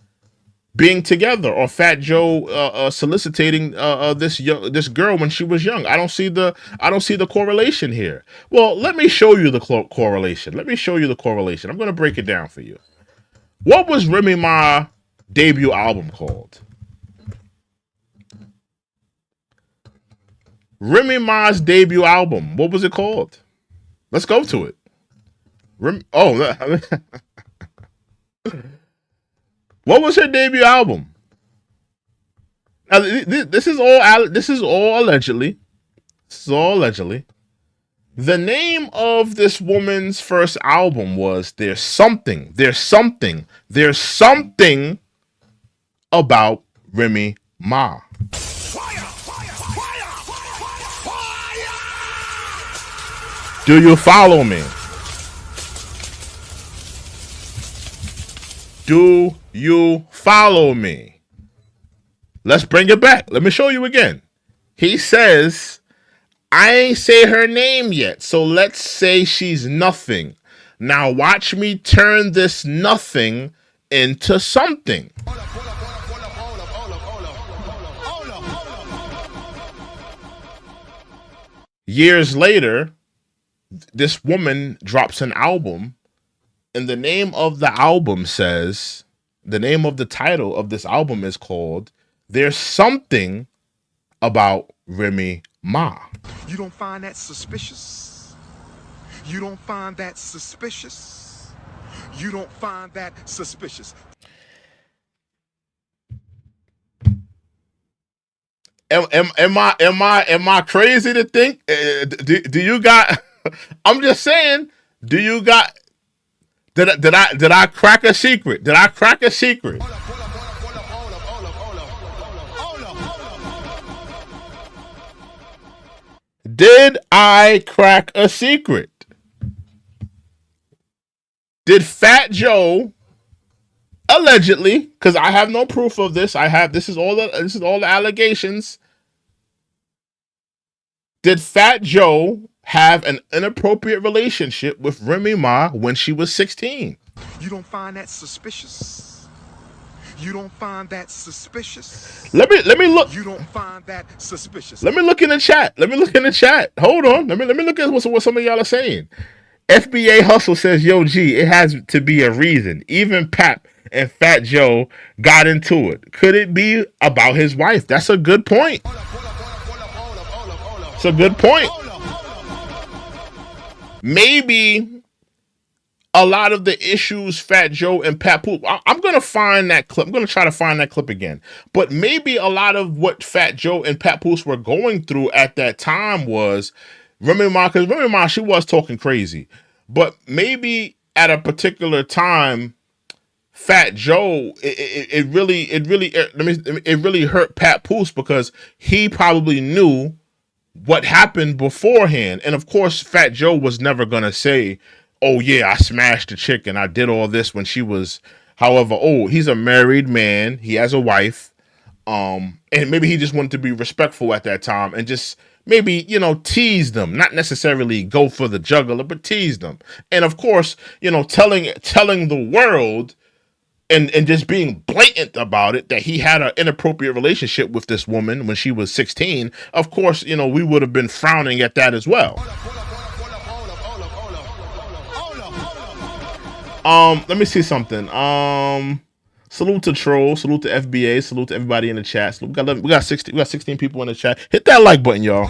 being together, or Fat Joe soliciting this girl when she was young. I don't see the correlation here. Well, let me show you the correlation. I'm going to break it down for you. What was Remy Ma debut album called? Remy Ma's debut album. What was it called? Let's go to it. What was her debut album? Now, this is all allegedly. This is all allegedly. The name of this woman's first album was There's Something About Remy Ma. Do you follow me? Do you follow me? Let's bring it back. Let me show you again. He says, I ain't say her name yet, so let's say she's nothing. Now watch me turn this nothing into something. Years later, this woman drops an album, and the name of the album says, the name of the title of this album is called There's Something About Remy Ma. You don't find that suspicious? You don't find that suspicious? You don't find that suspicious? Am I crazy to think? Do you got? I'm just saying. Do you got? Did I crack a secret? Did I crack a secret? Did I crack a secret? Did Fat Joe allegedly, because I have no proof of this, this is all the allegations. Did Fat Joe have an inappropriate relationship with Remy Ma when she was 16? You don't find that suspicious? You don't find that suspicious? Let me look. You don't find that suspicious? Let me look in the chat. Hold on. Let me look at what some of y'all are saying. FBA Hustle says, yo, G, it has to be a reason. Even Pap and Fat Joe got into it. Could it be about his wife? That's a good point. It's a good point. Maybe a lot of the issues Fat Joe and Papoose, I'm going to find that clip. I'm going to try to find that clip again. But maybe a lot of what Fat Joe and Papoose were going through at that time was Remy Ma, because Remy Ma, she was talking crazy. But maybe at a particular time, Fat Joe, it really hurt Papoose because he probably knew what happened beforehand. And of course, Fat Joe was never going to say, oh yeah, I smashed the chick and I did all this when she was, however old. He's a married man. He has a wife. And maybe he just wanted to be respectful at that time and just maybe, tease them, not necessarily go for the jugular, but tease them. And of course, telling the world and just being blatant about it that he had an inappropriate relationship with this woman when she was 16. Of course, we would have been frowning at that as well. Let me see something. Salute to Troll, salute to FBA, salute to everybody in the chat. So we got 16 people in the chat. Hit that like button, y'all.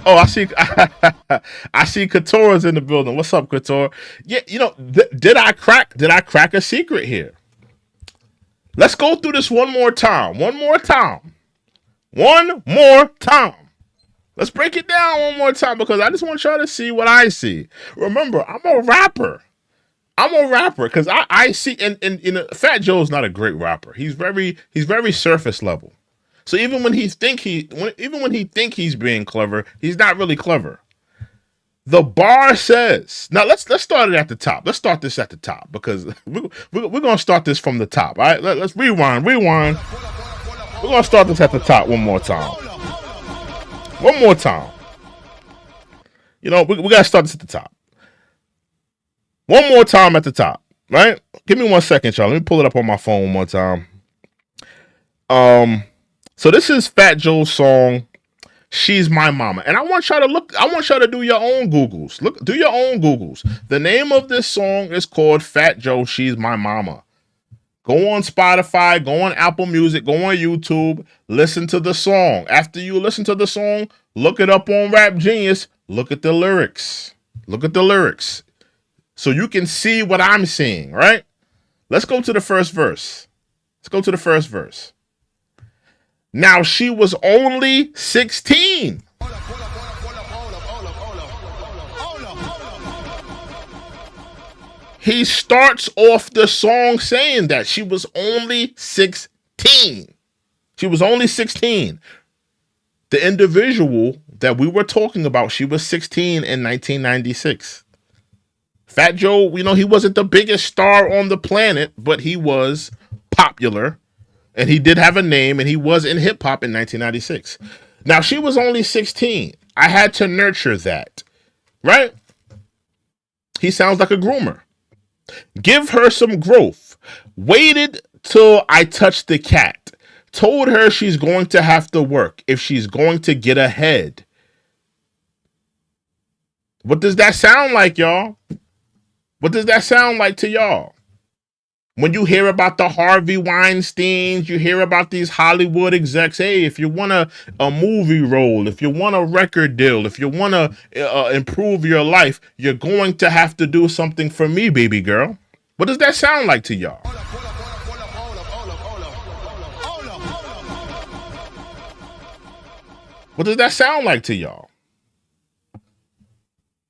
Oh, I see. I see Couture's in the building. What's up, Couture? Yeah, did I crack a secret here? Let's go through this one more time. Let's break it down one more time because I just want y'all to see what I see. Remember, I'm a rapper because I see, and Fat Joe's not a great rapper. He's very surface level. So even when he think he's being clever, he's not really clever. The bar says, now let's start it at the top. Let's start this at the top because we're gonna start this from the top. All right, let's rewind. We're gonna start this at the top one more time. We gotta start this at the top. One more time at the top, right? Give me 1 second, y'all. Let me pull it up on my phone one more time. So this is Fat Joe's song, She's My Mama. And I want y'all to do your own Googles. Do your own Googles. The name of this song is called Fat Joe, She's My Mama. Go on Spotify, go on Apple Music, go on YouTube, listen to the song. After you listen to the song, look it up on Rap Genius. Look at the lyrics. so you can see what I'm seeing, right? Let's go to the first verse. Now, she was only 16. He starts off the song saying that she was only 16. She was only 16. The individual that we were talking about, she was 16 in 1996. Fat Joe, he wasn't the biggest star on the planet, but he was popular, and he did have a name, and he was in hip hop in 1996. Now, she was only 16. I had to nurture that, right? He sounds like a groomer. Give her some growth. Waited till I touched the cat. Told her she's going to have to work if she's going to get ahead. What does that sound like, y'all? What does that sound like to y'all? When you hear about the Harvey Weinsteins, you hear about these Hollywood execs, hey, if you want a movie role, if you want a record deal, if you want to improve your life, you're going to have to do something for me, baby girl. What does that sound like to y'all? What does that sound like to y'all?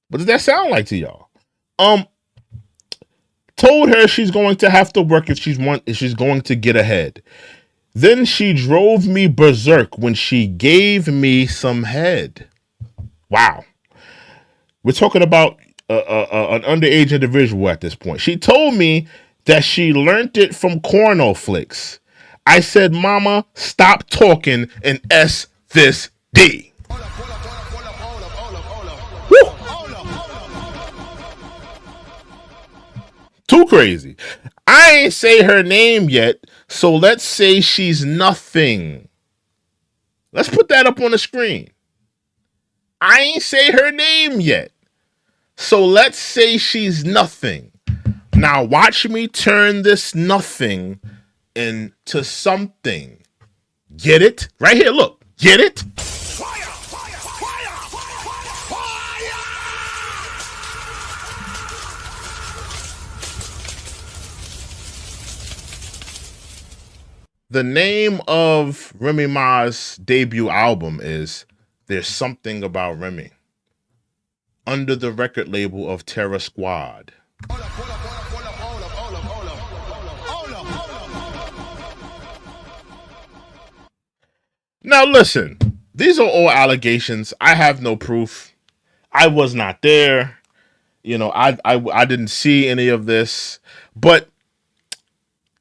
What does that sound like to y'all? Told her she's going to have to work if she's going to get ahead. Then she drove me berserk when she gave me some head. Wow. We're talking about an underage individual at this point. She told me that she learned it from Corno Flicks. I said, Mama, stop talking and S this D. Too crazy. I ain't say her name yet, so let's say she's nothing. Let's put that up on the screen. I ain't say her name yet, so let's say she's nothing. Now watch me turn this nothing into something. Get it? Right here, look. Get it? The name of Remy Ma's debut album is There's Something About Remy, under the record label of Terror Squad. Now listen, these are all allegations. I have no proof. I was not there. I didn't see any of this, but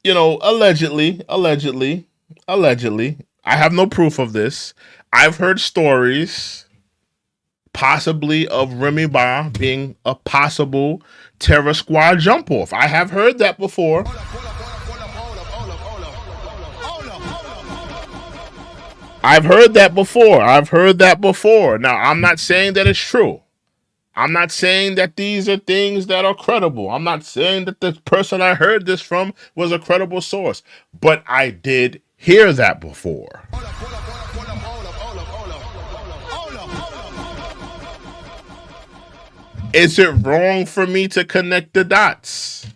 allegedly, I have no proof of this. I've heard stories, possibly of Remy Ma being a possible Terror Squad jump off. I have heard that before. I've heard that before. Now, I'm not saying that it's true. I'm not saying that these are things that are credible. I'm not saying that the person I heard this from was a credible source. But I did hear that before. Is it wrong for me to connect the dots?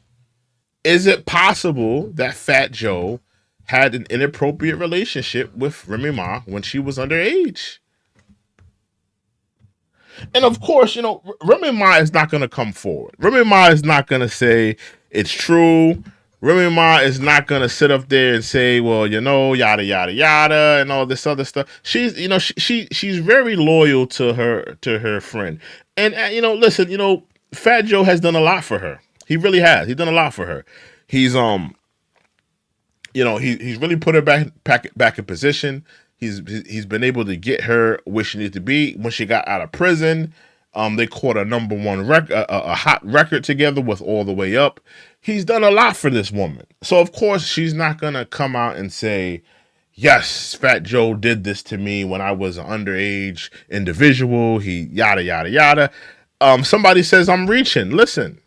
Is it possible that Fat Joe had an inappropriate relationship with Remy Ma when she was underage? And of course, Remy Ma is not going to come forward. Remy Ma is not going to say it's true. Remy Ma is not going to sit up there and say, well, yada, yada, yada, and all this other stuff. She's, she's very loyal to her friend. And, listen, Fat Joe has done a lot for her. He really has. He's done a lot for her. He's, he's really put her back in position. He's been able to get her where she needs to be. When she got out of prison, they caught a number one record, a hot record together with All the Way Up. He's done a lot for this woman. So of course she's not gonna come out and say, yes, Fat Joe did this to me when I was an underage individual. He yada yada yada. Somebody says I'm reaching. Listen,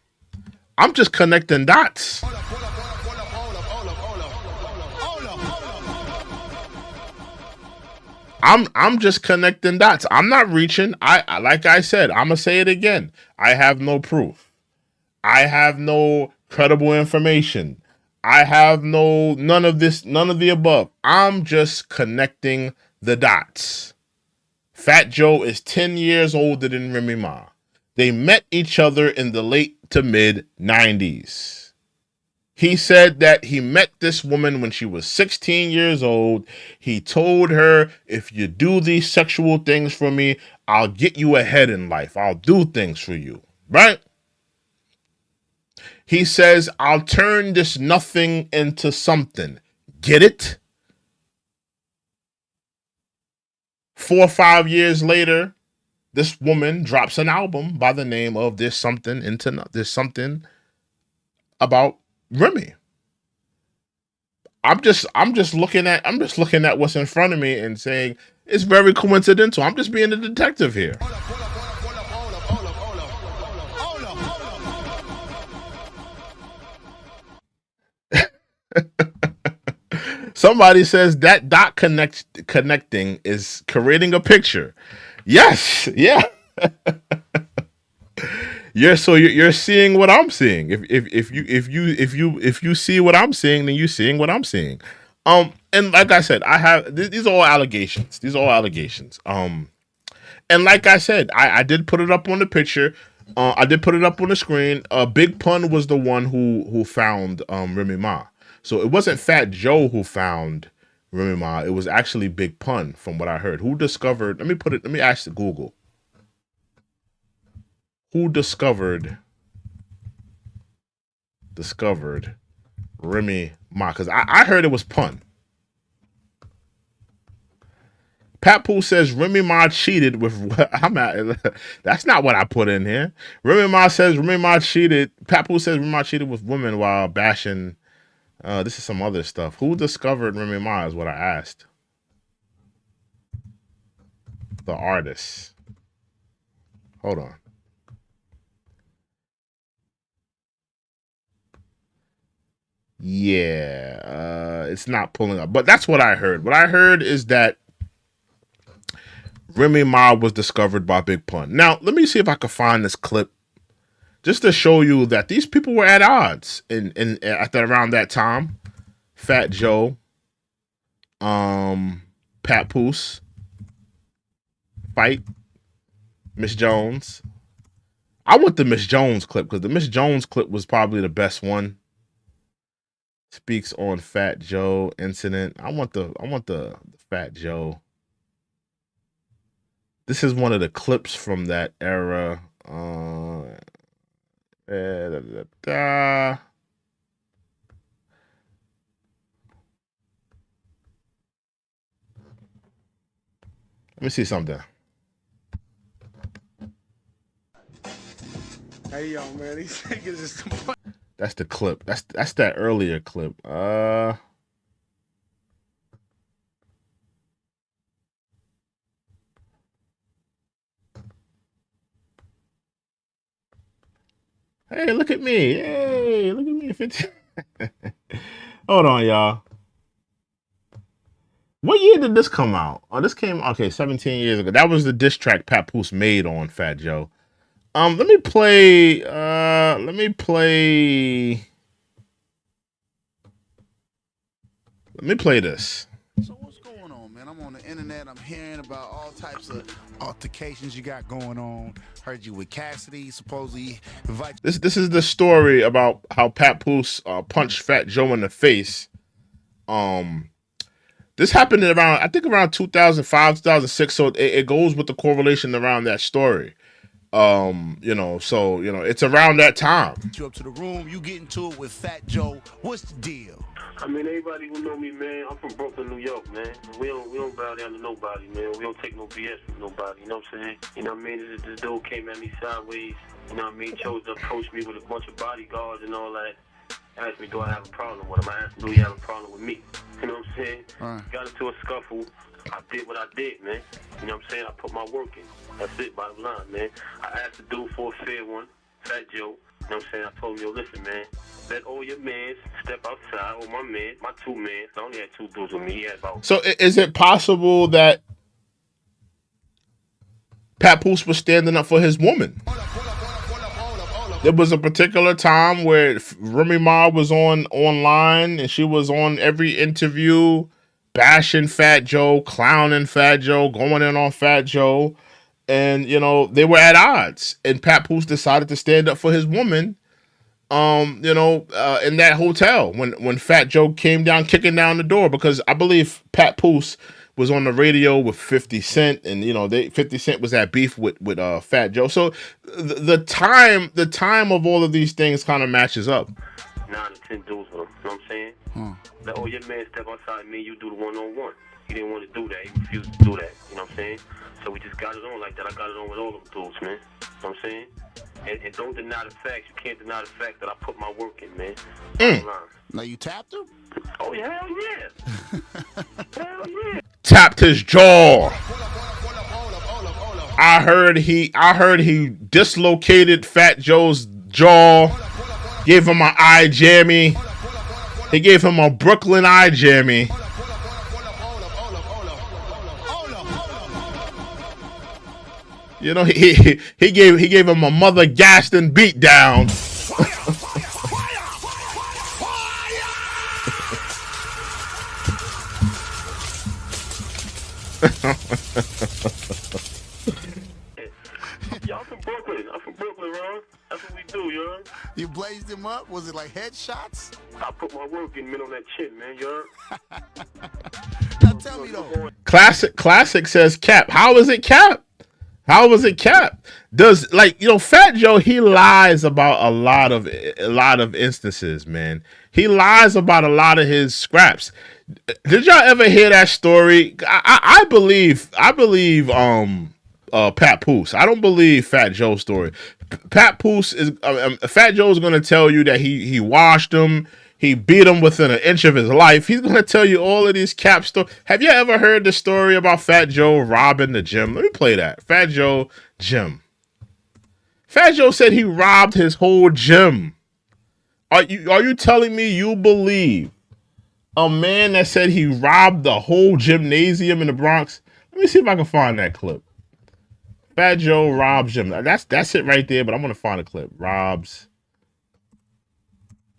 I'm just connecting dots. I'm just connecting dots. I'm not reaching. Like I said, I'm gonna say it again. I have no proof. I have no credible information. I have none of this, none of the above. I'm just connecting the dots. Fat Joe is 10 years older than Remy Ma. They met each other in the late to mid 90s. He said that he met this woman when she was 16 years old. He told her, if you do these sexual things for me, I'll get you ahead in life. I'll do things for you, right? He says, I'll turn this nothing into something. Get it? 4 or 5 years later, this woman drops an album by the name of There's Something About Remy. I'm just looking at what's in front of me and saying it's very coincidental. I'm just being a detective here. Somebody says that dot connecting is creating a picture. Yes, yeah. You're seeing what I'm seeing. If you see what I'm seeing, then you're seeing what I'm seeing. And like I said, I have these are all allegations. And like I said, I did put it up on the picture. I did put it up on the screen. Big Pun was the one who found Remy Ma. So it wasn't Fat Joe who found Remy Ma. It was actually Big Pun, from what I heard. Who discovered? Let me ask Google. Who discovered Remy Ma? Because I heard it was Pun. Pat Pooh says Remy Ma cheated with. That's not what I put in here. Remy Ma says Remy Ma cheated. Pat Pooh says Remy Ma cheated with women while bashing. This is some other stuff. Who discovered Remy Ma is what I asked. The artist. Hold on. Yeah, it's not pulling up. But that's what I heard. What I heard is that Remy Ma was discovered by Big Pun. Now, let me see if I can find this clip just to show you that these people were at odds around that time. Fat Joe, Pat Poose, fight, Miss Jones. I want the Miss Jones clip because the Miss Jones clip was probably the best one. Speaks on Fat Joe incident. I want the Fat Joe. This is one of the clips from that era. Let me see something. Hey yo, man, these niggas is too. That's the clip. That's that earlier clip. Hey, look at me. Hey, look at me. 15. Hold on, y'all. What year did this come out? Oh, this came 17 years ago. That was the diss track Pat Poose made on Fat Joe. Let me play this. So what's going on, man? I'm on the internet. I'm hearing about all types of altercations you got going on. Heard you with Cassidy, supposedly invite. This is the story about how Pat Poose punched Fat Joe in the face. This happened around 2005, 2006. So it goes with the correlation around that story. It's around that time. You up to the room, you get into it with Fat Joe. What's the deal? I mean, everybody who know me, man, I'm from Brooklyn, New York, man. We don't bow down to nobody, man. We don't take no BS from nobody, you know what I'm saying? You know what I mean? This dude came at me sideways, you know what I mean? Chose to approach me with a bunch of bodyguards and all that. Asked me, do I have a problem with him? I asked him, do he have a problem with me? You know what I'm saying? Right. Got into a scuffle. I did what I did, man. You know what I'm saying? I put my work in. That's it, bottom line, man. I asked the dude for a fair one, Fat Joe. You know what I'm saying? I told him, yo, listen, man, let all your mans step outside, or my man, my two mans. I only had two dudes with me. He had about... So is it possible that Pat Poose was standing up for his woman? There was a particular time where Remy Ma was online and she was on every interview, bashing Fat Joe, clowning Fat Joe, going in on Fat Joe, and they were at odds. And Papoose decided to stand up for his woman. In that hotel when Fat Joe came down kicking down the door, because I believe Papoose was on the radio with 50 Cent, and 50 Cent was at beef with Fat Joe. So the time of all of these things kind of matches up. 9 to 10 dudes with him. You know what I'm saying? Like, oh, your man step outside me, you do the one-on-one. He didn't want to do that. He refused to do that. You know what I'm saying? So we just got it on like that. I got it on with all them dudes, man. You know what I'm saying? And don't deny the facts. You can't deny the fact that I put my work in, man. Now you tapped him? Oh, yeah, hell yeah. Hell yeah. Tapped his jaw. I heard he dislocated Fat Joe's jaw. Gave him an eye jammy. He gave him a Brooklyn eye jammy. He gave him a Mother Gaston beat down. Yeah, I'm from Brooklyn. Ron. That's what we do, yo. You blazed him up? Was it like headshots? I put my work in, man, on that chin, man, yo. Now tell me though. Classic says Cap. How is it Cap? How was it Cap? Does Fat Joe, he lies about a lot of instances, man. He lies about a lot of his scraps. Did y'all ever hear that story? I believe Papoose. I don't believe Fat Joe's story. Papoose is Fat Joe's gonna tell you that he washed him. He beat him within an inch of his life. He's going to tell you all of these Cap stories. Have you ever heard the story about Fat Joe robbing the gym? Let me play that. Fat Joe gym. Fat Joe said he robbed his whole gym. Are you telling me you believe a man that said he robbed the whole gymnasium in the Bronx? Let me see if I can find that clip. Fat Joe robs gym. That's it right there, but I'm going to find a clip. Robs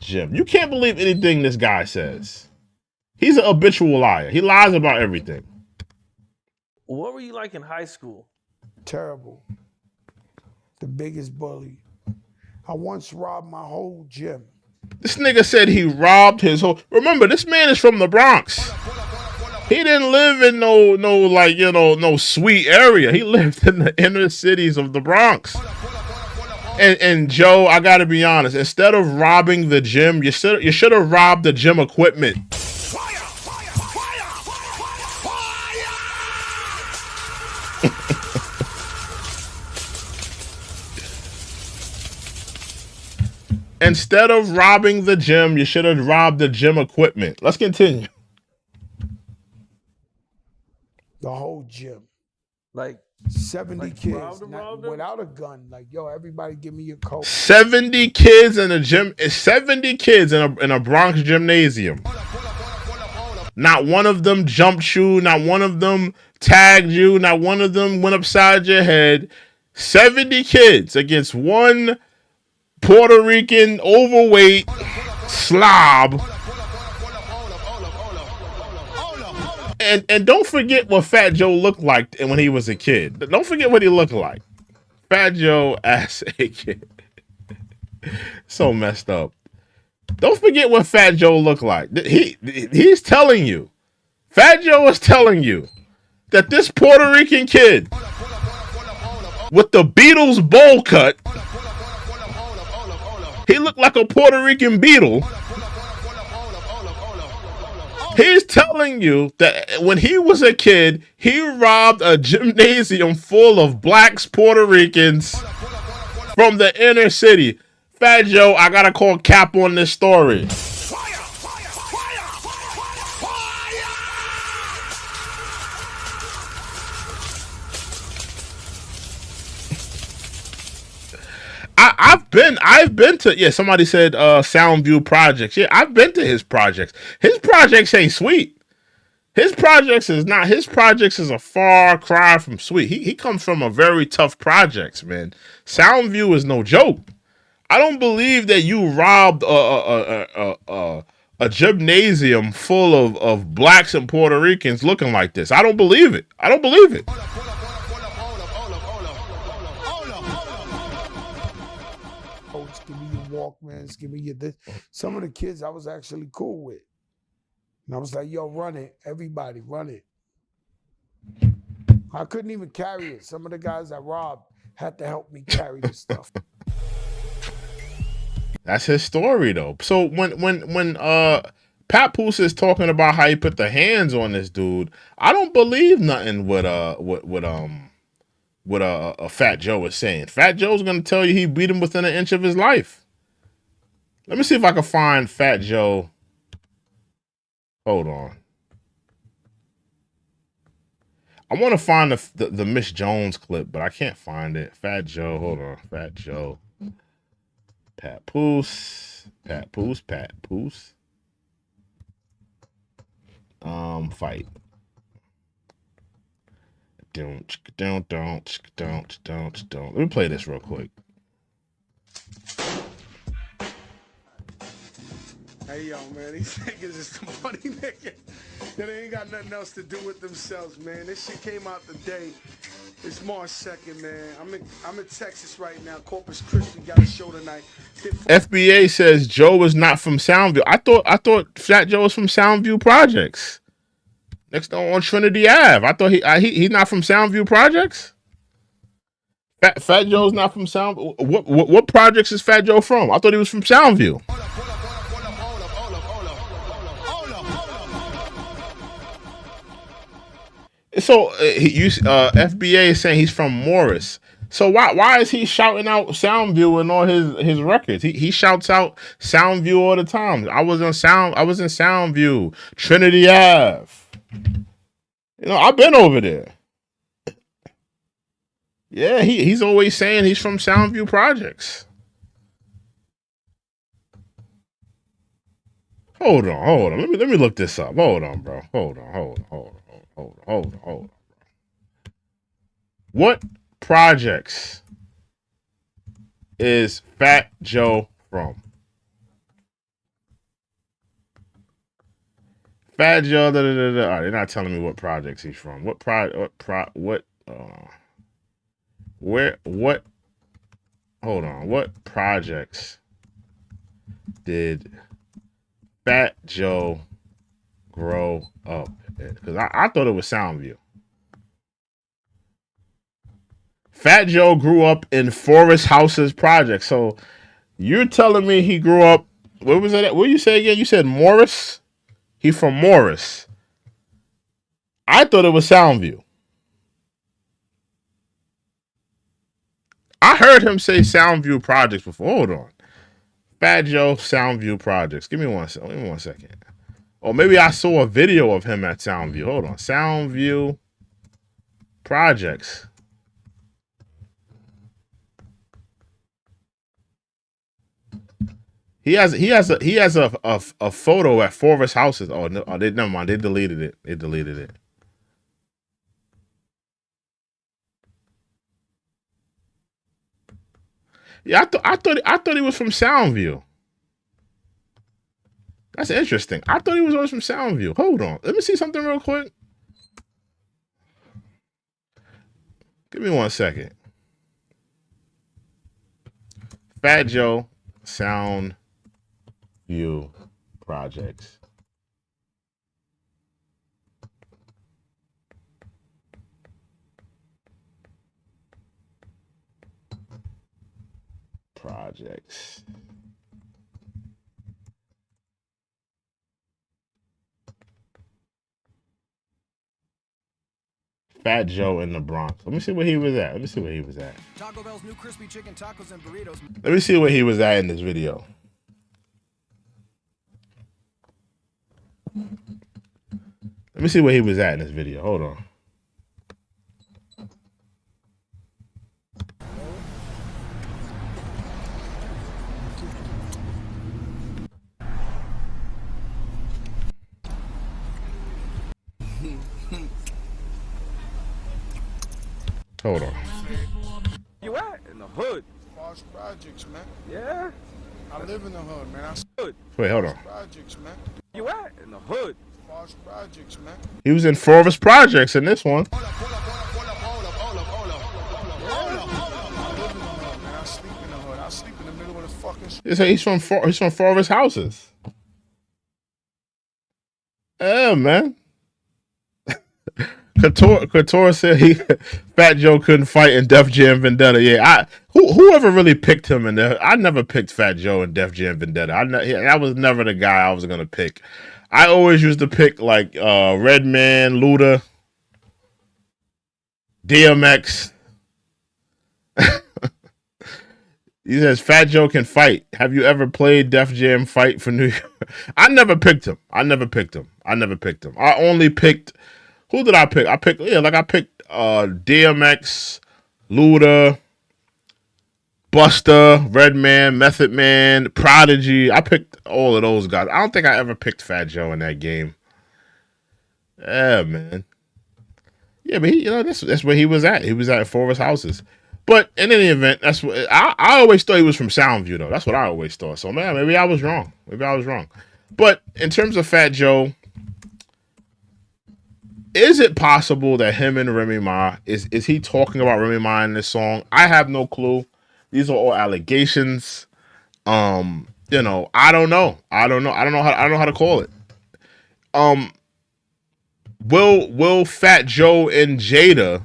gym. You can't believe anything this guy says. He's an habitual liar. He lies about everything. What were you like in high school? Terrible. The biggest bully. I once robbed my whole gym. This nigga said he robbed his whole... Remember, this man is from the Bronx. He didn't live in no sweet area. He lived in the inner cities of the Bronx. And Joe, I gotta be honest. Instead of robbing the gym, you should have robbed the gym equipment. Instead of robbing the gym, you should have robbed the gym equipment. Let's continue. The whole gym. Like 70 kids without a gun. Like, yo, everybody give me your coat. 70 kids in a gym. 70 kids in a Bronx gymnasium. Not one of them jumped you. Not one of them tagged you. Not one of them went upside your head. 70 kids against one Puerto Rican overweight slob. And don't forget what Fat Joe looked like when he was a kid. Don't forget what he looked like. Fat Joe as a kid. So messed up. Don't forget what Fat Joe looked like. He's telling you. Fat Joe is telling you that this Puerto Rican kid with the Beatles bowl cut, he looked like a Puerto Rican Beatle. He's telling you that when he was a kid, he robbed a gymnasium full of blacks, Puerto Ricans from the inner city. Fat Joe, I gotta call Cap on this story. I've been to, somebody said Soundview Projects. Yeah, I've been to his projects. His projects ain't sweet. His projects is a far cry from sweet. He comes from a very tough projects, man. Soundview is no joke. I don't believe that you robbed a gymnasium full of blacks and Puerto Ricans looking like this. I don't believe it. I don't believe it. Coach, give me your Walkmans, give me your this. Some of the kids I was actually cool with. And I was like, yo, run it. Everybody, run it. I couldn't even carry it. Some of the guys I robbed had to help me carry the stuff. That's his story though. So when Papoose is talking about how he put the hands on this dude, I don't believe nothing what Fat Joe is saying. Fat Joe's gonna tell you he beat him within an inch of his life. Let me see if I can find Fat Joe. Hold on. I want to find the Miss Jones clip, but I can't find it. Fat Joe, hold on. Fat Joe. Papoose. Fight. Don't. Let me play this real quick. Hey, yo, man, these niggas is some funny niggas. They ain't got nothing else to do with themselves, man. This shit came out today. It's March 2nd, man. I'm in Texas right now. Corpus Christi got a show tonight. FBA says Joe is not from Soundview. I thought Fat Joe was from Soundview Projects. Next on Trinity Ave. I thought he's not from Soundview Projects. Fat Joe's not from Sound. What projects is Fat Joe from? I thought he was from Soundview. So FBA is saying he's from Morris. So why is he shouting out Soundview in all his records? He shouts out Soundview all the time. I was in Soundview, Trinity Ave. You know, I've been over there. Yeah, he's always saying he's from Soundview Projects. Hold on. Let me look this up. Hold on, bro. Hold on. What projects is Fat Joe from? Fat Joe. All right, they're not telling me what projects he's from. What projects did Fat Joe grow up in? Because I thought it was Soundview. Fat Joe grew up in Forest Houses Project. So you're telling me he grew up, where was that at? What did you say again? You said Morris? He from Morris. I thought it was Soundview. I heard him say Soundview Projects before. Hold on. Fat Joe, Soundview Projects. Give me one second. Or maybe I saw a video of him at Soundview. Hold on. Soundview Projects. He has a photo at Forest Houses. Oh no, never mind. They deleted it. Yeah, I thought he was from Soundview. That's interesting. I thought he was always from Soundview. Hold on. Let me see something real quick. Give me 1 second. Fat Joe, Soundview Projects. Fat Joe in the Bronx. Let me see where he was at. Taco Bell's new crispy chicken tacos and burritos. Let me see where he was at in this video. Hold on. Hold on. You at? In the hood. Large projects, man. Yeah. I live in the hood, man. Hood. Wait, hold on. Projects, man. You at in the hood? Large projects, man. He was in Forest Projects in this one. I live in the hood, man. I sleep in the hood. I sleep in the middle of the fucking street. He's from Forest Houses. Yeah, man. Couture said Fat Joe couldn't fight in Def Jam Vendetta. Yeah, whoever really picked him in there. I never picked Fat Joe in Def Jam Vendetta. That was never the guy I was gonna pick. I always used to pick like Redman, Luda, DMX. He says Fat Joe can fight. Have you ever played Def Jam Fight for New York? I never picked him. I only picked. Who did I pick? I picked DMX, Luda, Busta, Redman, Method Man, Prodigy. I picked all of those guys. I don't think I ever picked Fat Joe in that game. Yeah, man. Yeah, but that's where he was at. He was at Forest Houses. But in any event, that's what I always thought he was from Soundview, though. That's what I always thought. So, man, maybe I was wrong. But in terms of Fat Joe, is it possible that him and Remy Ma, is he talking about Remy Ma in this song? I have no clue. These are all allegations. I don't know. I don't know how to call it. Will Fat Joe and Jada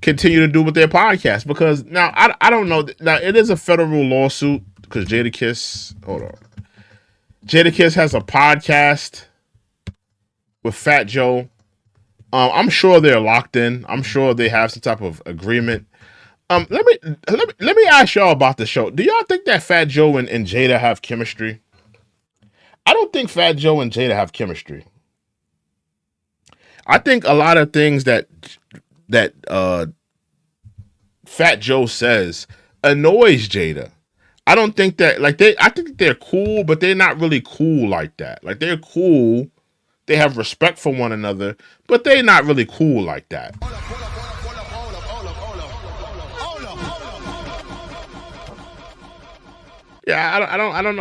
continue to do with their podcast? Because now I don't know. Now it is a federal lawsuit because Jadakiss has a podcast with Fat Joe. I'm sure they're locked in. I'm sure they have some type of agreement. Let me ask y'all about the show. Do y'all think that Fat Joe and Jada have chemistry? I don't think Fat Joe and Jada have chemistry. I think a lot of things that Fat Joe says annoys Jada. I don't think that I think they're cool, but they're not really cool like that. Like they're cool. They have respect for one another, but they're not really cool like that. Yeah, I don't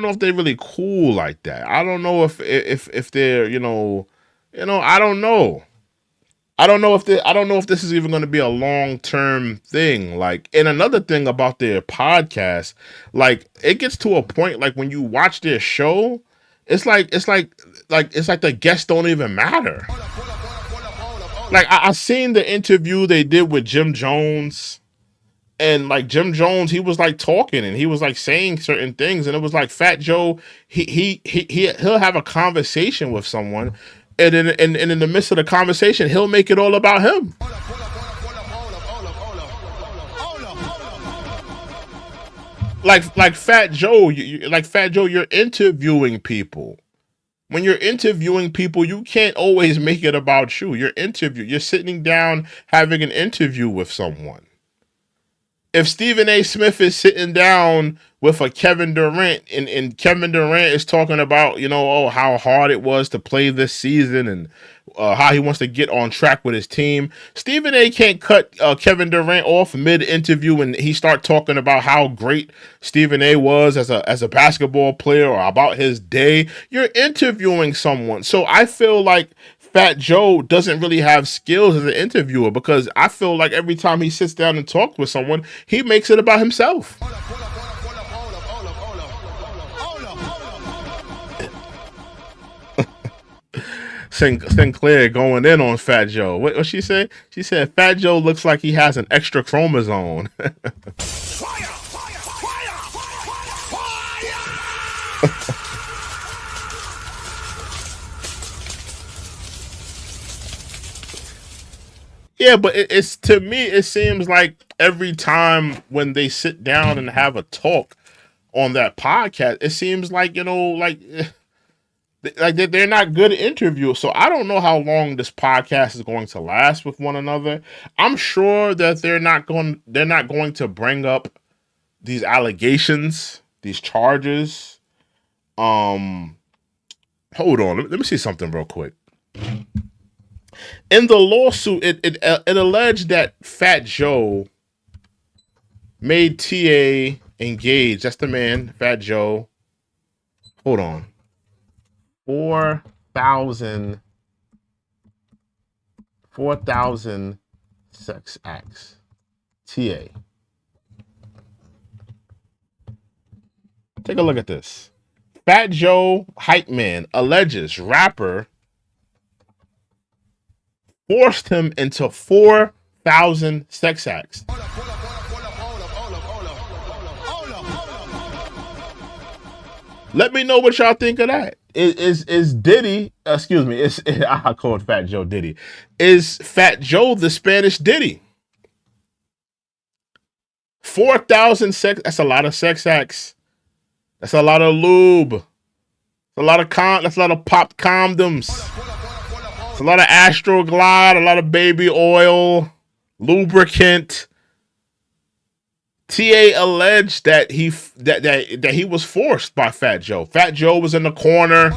know if they're really cool like that. I don't know if they're, I don't know. I don't know if this is even going to be a long-term thing. Like, and another thing about their podcast, like it gets to a point like when you watch their show, it's like the guests don't even matter. Like I seen the interview they did with Jim Jones, and like Jim Jones, he was like talking and he was like saying certain things, and it was like Fat Joe, he'll have a conversation with someone, and in the midst of the conversation, he'll make it all about him. Like Fat Joe, you're interviewing people. When you're interviewing people, you can't always make it about you. You're sitting down having an interview with someone. If Stephen A. Smith is sitting down with a Kevin Durant and Kevin Durant is talking about, how hard it was to play this season and how he wants to get on track with his team, Stephen A. can't cut Kevin Durant off mid-interview and he start talking about how great Stephen A. was as a basketball player or about his day. You're interviewing someone. So I feel like Fat Joe doesn't really have skills as an interviewer, because I feel like every time he sits down and talks with someone, he makes it about himself. Sinclair going in on Fat Joe. What she say? She said Fat Joe looks like he has an extra chromosome. Yeah, but it's to me, it seems like every time when they sit down and have a talk on that podcast, it seems like, like they're not good interviewers. So I don't know how long this podcast is going to last with one another. I'm sure that they're not going to bring up these allegations, these charges. Hold on, let me see something real quick. In the lawsuit, it alleged that Fat Joe made TA engage. That's the man, Fat Joe. Hold on. 4,000 sex acts. TA. Take a look at this. Fat Joe Hype Man alleges rapper forced him into 4,000 sex acts. Let me know what y'all think of that. Is Diddy, excuse me, I called Fat Joe Diddy. Is Fat Joe the Spanish Diddy? 4,000 sex, that's a lot of sex acts. That's a lot of lube. That's a lot of popped condoms. It's a lot of Astroglide, a lot of baby oil, lubricant. TA alleged that he was forced by Fat Joe. Fat Joe was in the corner,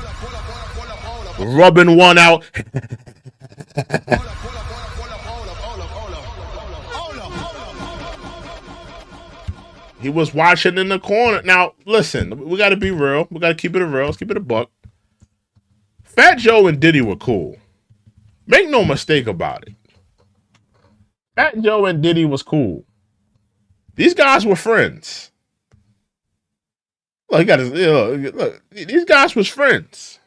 rubbing one out. He was watching in the corner. Now, listen, we got to be real. We got to keep it real. Let's keep it a buck. Fat Joe and Diddy were cool. Make no mistake about it. Fat Joe and Diddy was cool. These guys were friends. Look, these guys was friends.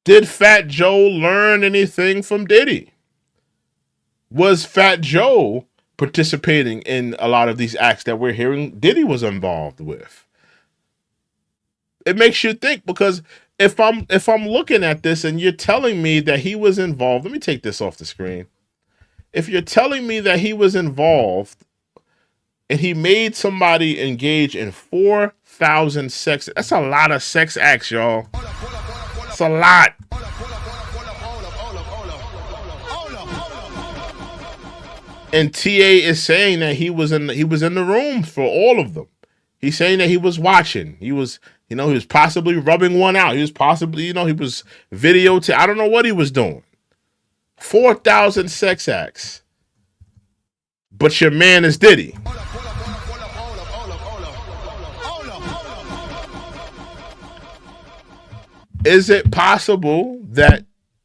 Did Fat Joe learn anything from Diddy? Was Fat Joe participating in a lot of these acts that we're hearing Diddy was involved with? It makes you think, because if I'm looking at this and you're telling me that he was involved, let me take this off the screen. If you're telling me that he was involved and he made somebody engage in 4,000 sex, that's a lot of sex acts, y'all. It's a lot. And TA is saying that he was in the room for all of them. He's saying that he was watching. He was possibly rubbing one out. He was possibly, he was videotaping. I don't know what he was doing. 4,000 sex acts. But your man is Diddy. Is it possible that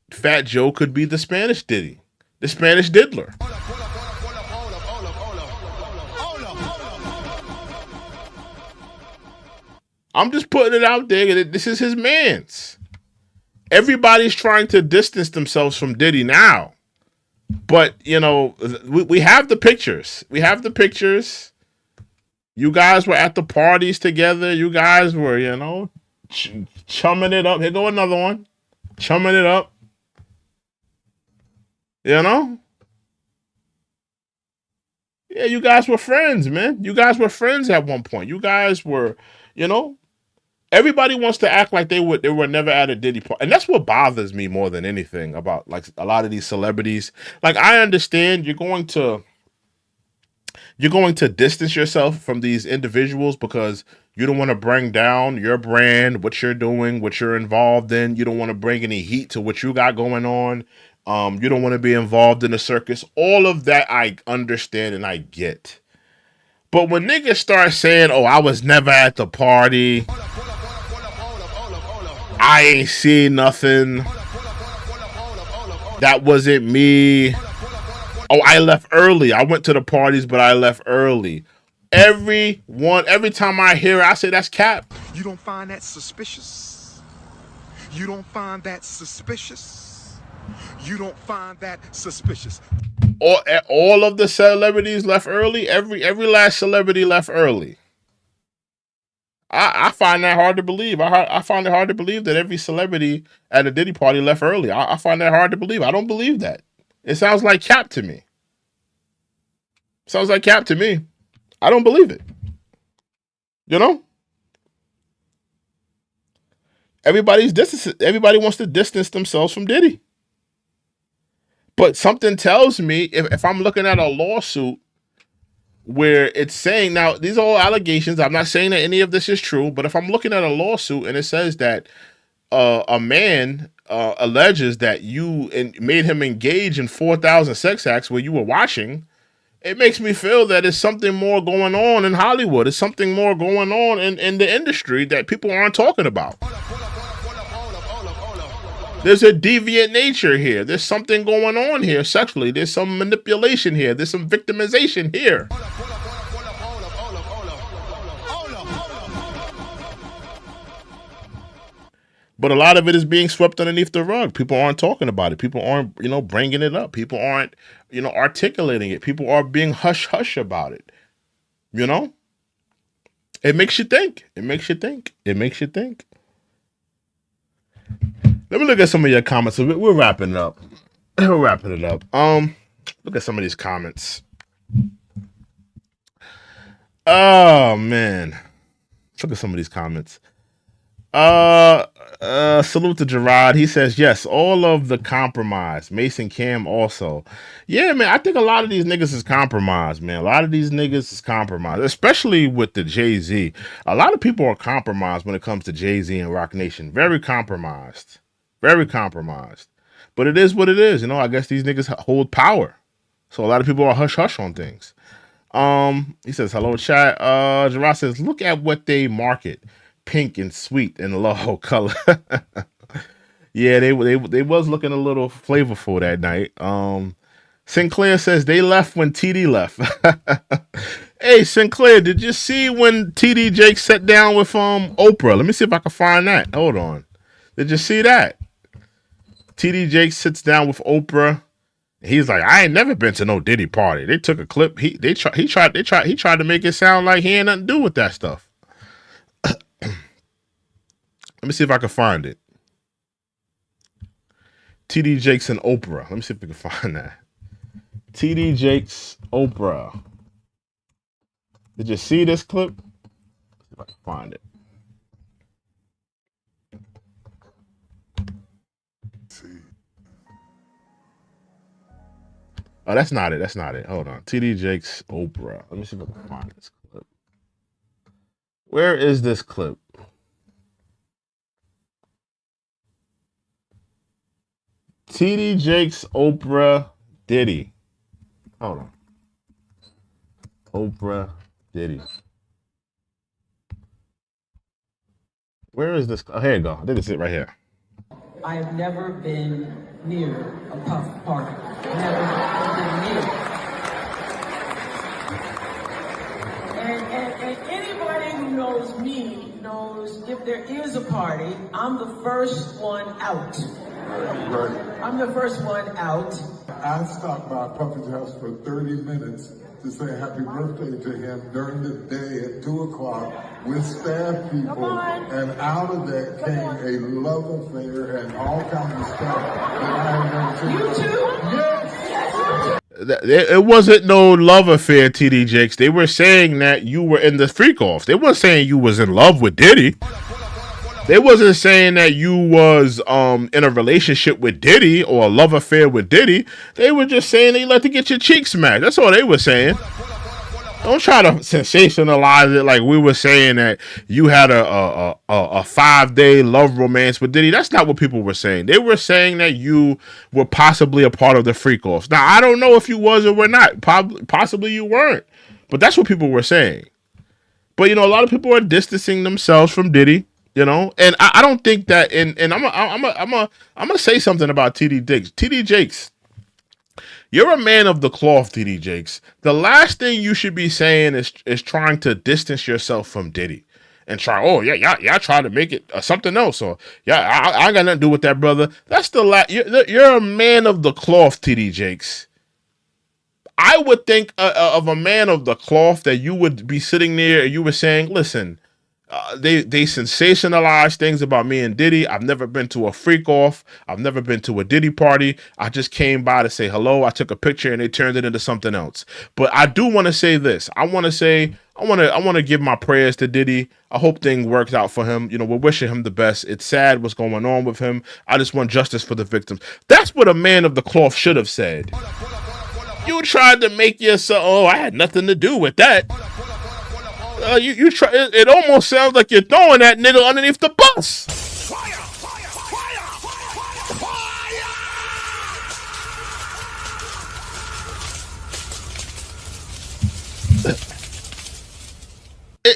Fat Joe could be the Spanish Diddy? The Spanish diddler? I'm just putting it out there. This is his man's. Everybody's trying to distance themselves from Diddy now. But, we have the pictures. We have the pictures. You guys were at the parties together. You guys were, chumming it up. Here go another one. Chumming it up. Yeah, you guys were friends, man. You guys were friends at one point. You guys were, everybody wants to act like they were never at a Diddy party. And that's what bothers me more than anything about like a lot of these celebrities. Like, I understand you're going to distance yourself from these individuals because you don't want to bring down your brand, what you're doing, what you're involved in. You don't want to bring any heat to what you got going on. You don't want to be involved in the circus. All of that I understand and I get. But when niggas start saying, oh, I was never at the party, I ain't seen nothing, that wasn't me, oh, I left early, I went to the parties but I left early. Every time I hear it, I say that's cap. You don't find that suspicious? You don't find that suspicious? You don't find that suspicious? All of the celebrities left early. Every last celebrity left early. I find that hard to believe. I find it hard to believe that every celebrity at a Diddy party left early. I find that hard to believe. I don't believe that. It sounds like cap to me. Sounds like cap to me. I don't believe it. Everybody wants to distance themselves from Diddy. But something tells me if I'm looking at a lawsuit where it's saying, now these are all allegations, I'm not saying that any of this is true, but if I'm looking at a lawsuit and it says that a man alleges that you made him engage in 4,000 sex acts where you were watching, it makes me feel that there's something more going on in Hollywood. There's something more going on in the industry that people aren't talking about. There's a deviant nature here. There's something going on here sexually. There's some manipulation here. There's some victimization here. But a lot of it is being swept underneath the rug. People aren't talking about it. People aren't, bringing it up. People aren't, articulating it. People are being hush-hush about it. It makes you think. It makes you think. It makes you think. Let me look at some of your comments. We're wrapping it up. We're wrapping it up. Look at some of these comments. Oh, man. Let's look at some of these comments. Salute to Gerard. He says, yes, all of the compromise. Mason Cam also. Yeah, man, I think a lot of these niggas is compromised, man. A lot of these niggas is compromised, especially with the Jay-Z. A lot of people are compromised when it comes to Jay-Z and Rock Nation. Very compromised. Very compromised. But it is what it is. I guess these niggas hold power. So a lot of people are hush-hush on things. He says, hello, chat. Gerard says, look at what they market. Pink and sweet and low color. Yeah, they was looking a little flavorful that night. Sinclair says they left when TD left. Hey, Sinclair, did you see when TD Jake sat down with Oprah? Let me see if I can find that. Hold on. Did you see that? TD Jake sits down with Oprah. He's like, I ain't never been to no Diddy party. They took a clip. He tried to make it sound like he ain't nothing to do with that stuff. Let me see if I can find it. TD Jakes and Oprah. Let me see if we can find that. TD Jakes, Oprah. Did you see this clip? Let's see if I can find it. Oh, that's not it. That's not it. Hold on. TD Jakes, Oprah. Let me see if I can find this clip. Where is this clip? TD Jakes, Oprah, Diddy. Hold on. Oprah, Diddy. Where is this? Oh, here you go. This is it right here. I have never been near a puff party. Never been near. And anybody who knows me knows if there is a party, I'm the first one out. Right. I'm the first one out. I stopped by Puffy's house for 30 minutes to say happy birthday to him during the day at 2 o'clock with staff people. And out of that came a love affair and all kinds of stuff that I have never seen. You too? Yes. It wasn't no love affair, TD Jakes. They were saying that you were in the freak off. They weren't saying you was in love with Diddy. They wasn't saying that you was in a relationship with Diddy or a love affair with Diddy. They were just saying that you like to get your cheeks smacked. That's all they were saying. Don't try to sensationalize it like we were saying that you had a 5-day love romance with Diddy. That's not what people were saying. They were saying that you were possibly a part of the freak offs. Now, I don't know if you was or were not. Possibly you weren't. But that's what people were saying. But, a lot of people are distancing themselves from Diddy. And I don't think that, and I'm gonna say something about TD Jakes. TD Jakes, you're a man of the cloth, TD Jakes. The last thing you should be saying is trying to distance yourself from Diddy and try. Oh yeah, y'all try to make it something else. Or yeah, I got nothing to do with that, brother. That's the last. You're a man of the cloth, TD Jakes. I would think of a man of the cloth that you would be sitting there and you were saying, listen. They sensationalize things about me and Diddy. I've never been to a freak off. I've never been to a Diddy party. I just came by to say hello. I took a picture and they turned it into something else. But I do want to say this. I want to give my prayers to Diddy. I hope things works out for him. We're wishing him the best. It's sad what's going on with him. I just want justice for the victims. That's what a man of the cloth should have said. You tried to make yourself, I had nothing to do with that. You try. It almost sounds like you're throwing that nigga underneath the bus.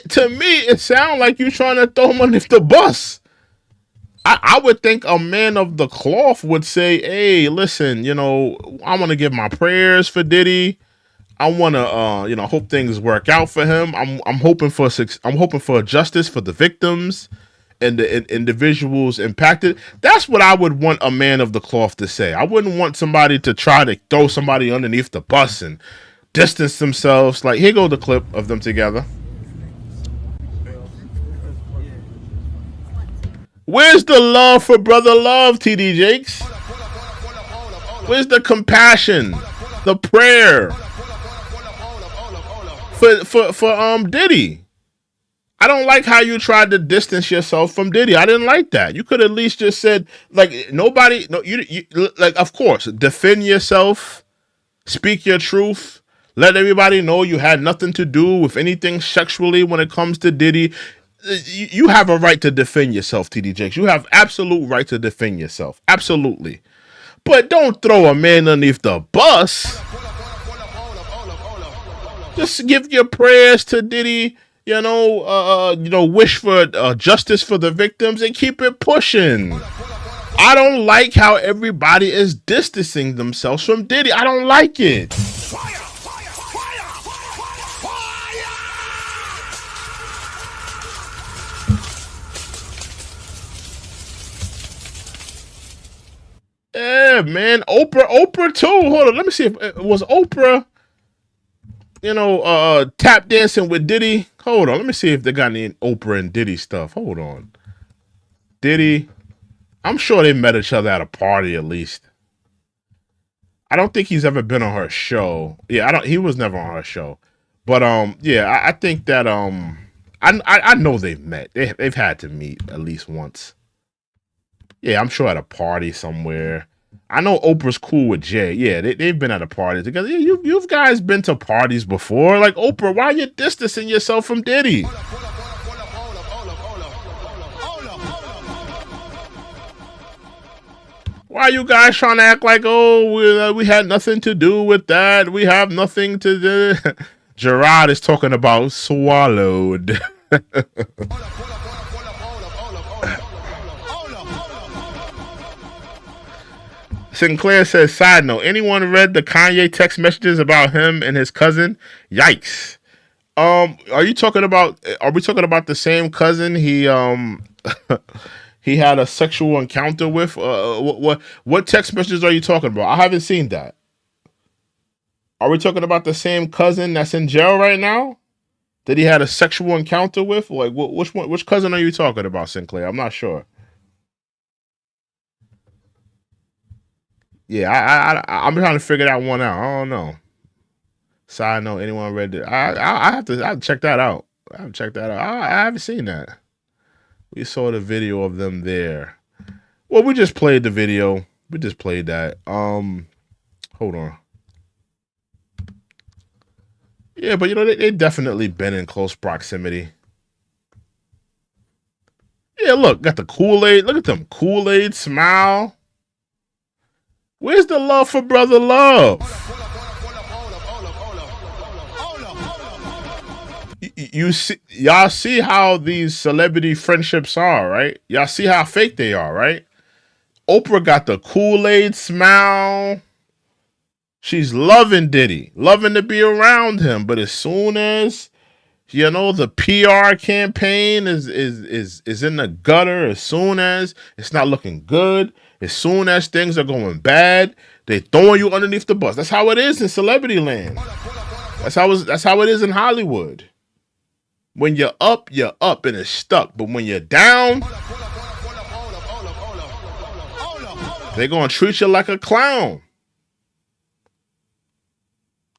To me, it sounds like you trying to throw him underneath the bus. I would think a man of the cloth would say, "Hey, listen, I want to give my prayers for Diddy. I want to, hope things work out for him. I'm hoping for justice for the victims and the individuals impacted." That's what I would want a man of the cloth to say. I wouldn't want somebody to try to throw somebody underneath the bus and distance themselves. Like, here go the clip of them together. Where's the love for brother love, TD Jakes? Where's the compassion, the prayer for Diddy? I don't like how you tried to distance yourself from Diddy. I didn't like that. You could at least just said, like, nobody, no, you like, of course, defend yourself, speak your truth, let everybody know you had nothing to do with anything sexually when it comes to Diddy. You have a right to defend yourself, TD Jakes. You have absolute right to defend yourself. Absolutely. But don't throw a man underneath the bus. Just give your prayers to Diddy, wish for justice for the victims and keep it pushing. I don't like how everybody is distancing themselves from Diddy. I don't like it. Yeah, man. Oprah too. Hold on. Let me see if it was Oprah, tap dancing with Diddy. Hold on. Let me see if they got any Oprah and Diddy stuff. Hold on. Diddy. I'm sure they met each other at a party at least. I don't think he's ever been on her show. Yeah, he was never on her show. But yeah, I think that I know they've met. They've had to meet at least once. Yeah, I'm sure at a party somewhere. I know Oprah's cool with Jay. Yeah, they've been at a party together. Yeah, you've guys been to parties before. Like, Oprah, why are you distancing yourself from Diddy? Why are you guys trying to act like, oh, we had nothing to do with that? We have nothing to do. Gerard is talking about swallowed. Sinclair says, side note, anyone read the Kanye text messages about him and his cousin? Yikes. Are we talking about the same cousin he he had a sexual encounter with? What text messages are you talking about? I haven't seen that. Are we talking about the same cousin that's in jail right now that he had a sexual encounter with? Like, which cousin are you talking about, Sinclair? I'm not sure. Yeah, I'm trying to figure that one out. I don't know. Side note, anyone read it? I have to check that out. I have to check that out. I haven't seen that. We saw the video of them there. Well, we just played the video. We just played that. Hold on. Yeah, but they definitely been in close proximity. Yeah, look, got the Kool-Aid. Look at them. Kool-Aid smile. Where's the love for brother love? Y'all see how these celebrity friendships are, right? Y'all see how fake they are, right? Oprah got the Kool-Aid smile. She's loving Diddy, loving to be around him. But as soon as, the PR campaign is in the gutter, as soon as it's not looking good, as soon as things are going bad, they throwing you underneath the bus. That's how it is in celebrity land. That's how it is in Hollywood. When you're up and it's stuck. But when you're down, they're going to treat you like a clown.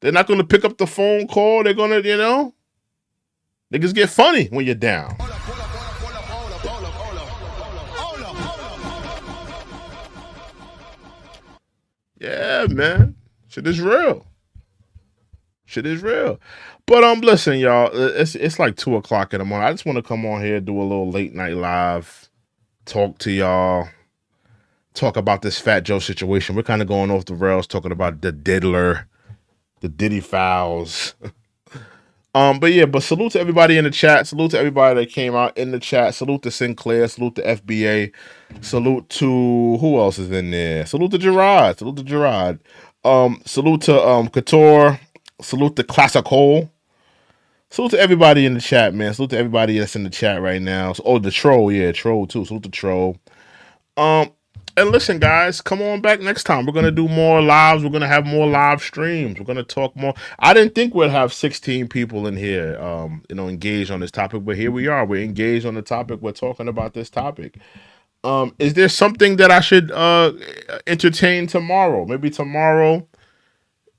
They're not going to pick up the phone call. They're going to, niggas get funny when you're down. Yeah, man. Shit is real. But listen, y'all. It's like 2:00 in the morning. I just want to come on here, do a little late night live, talk to y'all, talk about this Fat Joe situation. We're kind of going off the rails, talking about the diddler, the Diddy files. But salute to everybody in the chat. Salute to everybody that came out in the chat. Salute to Sinclair. Salute to FBA. Salute to who else is in there? Salute to Gerard. Salute to Gerard. Salute to Couture. Salute to Classic Hole. Salute to everybody in the chat, man. Salute to everybody that's in the chat right now. Oh, the troll, yeah, troll too. Salute to troll. And listen, guys, come on back next time. We're gonna do more lives. We're gonna have more live streams. We're gonna talk more. I didn't think we'd have 16 people in here, engaged on this topic, but here we are. We're engaged on the topic. We're talking about this topic. Is there something that I should entertain tomorrow? Maybe tomorrow,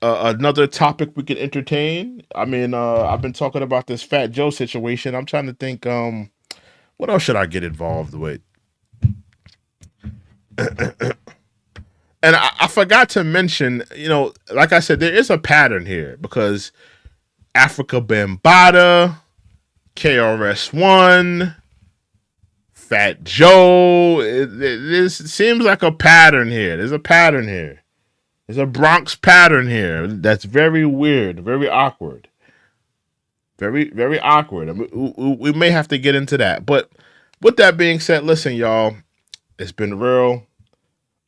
another topic we can entertain. I mean, I've been talking about this Fat Joe situation. I'm trying to think. What else should I get involved with? And I forgot to mention, like I said, there is a pattern here because Africa Bambaataa, KRS-One, Fat Joe. This seems like a pattern here. There's a pattern here. There's a Bronx pattern here. That's very weird, very awkward. Very, very awkward. I mean, we may have to get into that. But with that being said, listen, y'all, it's been real.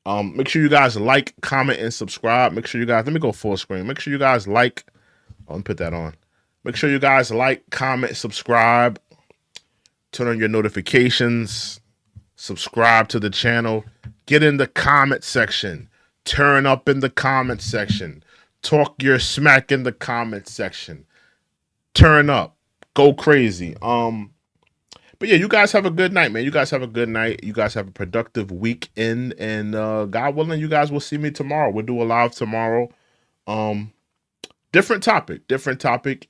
Make sure you guys like, comment, and subscribe. Make sure you guys, let me go full screen. Make sure you guys like, let me put that on. Make sure you guys like, comment, subscribe, turn on your notifications, subscribe to the channel, get in the comment section, turn up in the comment section, talk your smack in the comment section, turn up, go crazy. But yeah, you guys have a good night, man. You guys have a good night. You guys have a productive weekend. And God willing, you guys will see me tomorrow. We'll do a live tomorrow. Different topic.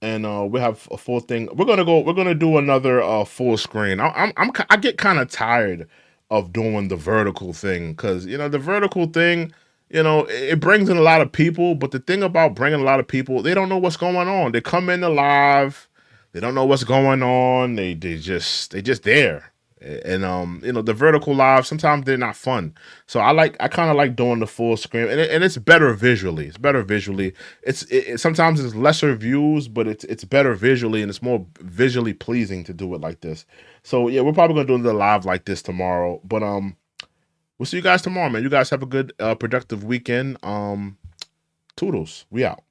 And we'll have a full thing. We're gonna do another full screen. I get kind of tired of doing the vertical thing because the vertical thing, it brings in a lot of people. But the thing about bringing a lot of people, they don't know what's going on. They come in the live. They don't know what's going on. They just there. And the vertical live, sometimes they're not fun. So I kind of like doing the full screen, and it's better visually. It's better visually. It sometimes it's lesser views, but it's better visually, and it's more visually pleasing to do it like this. So yeah, we're probably gonna do the live like this tomorrow. But we'll see you guys tomorrow, man. You guys have a good productive weekend. Toodles. We out.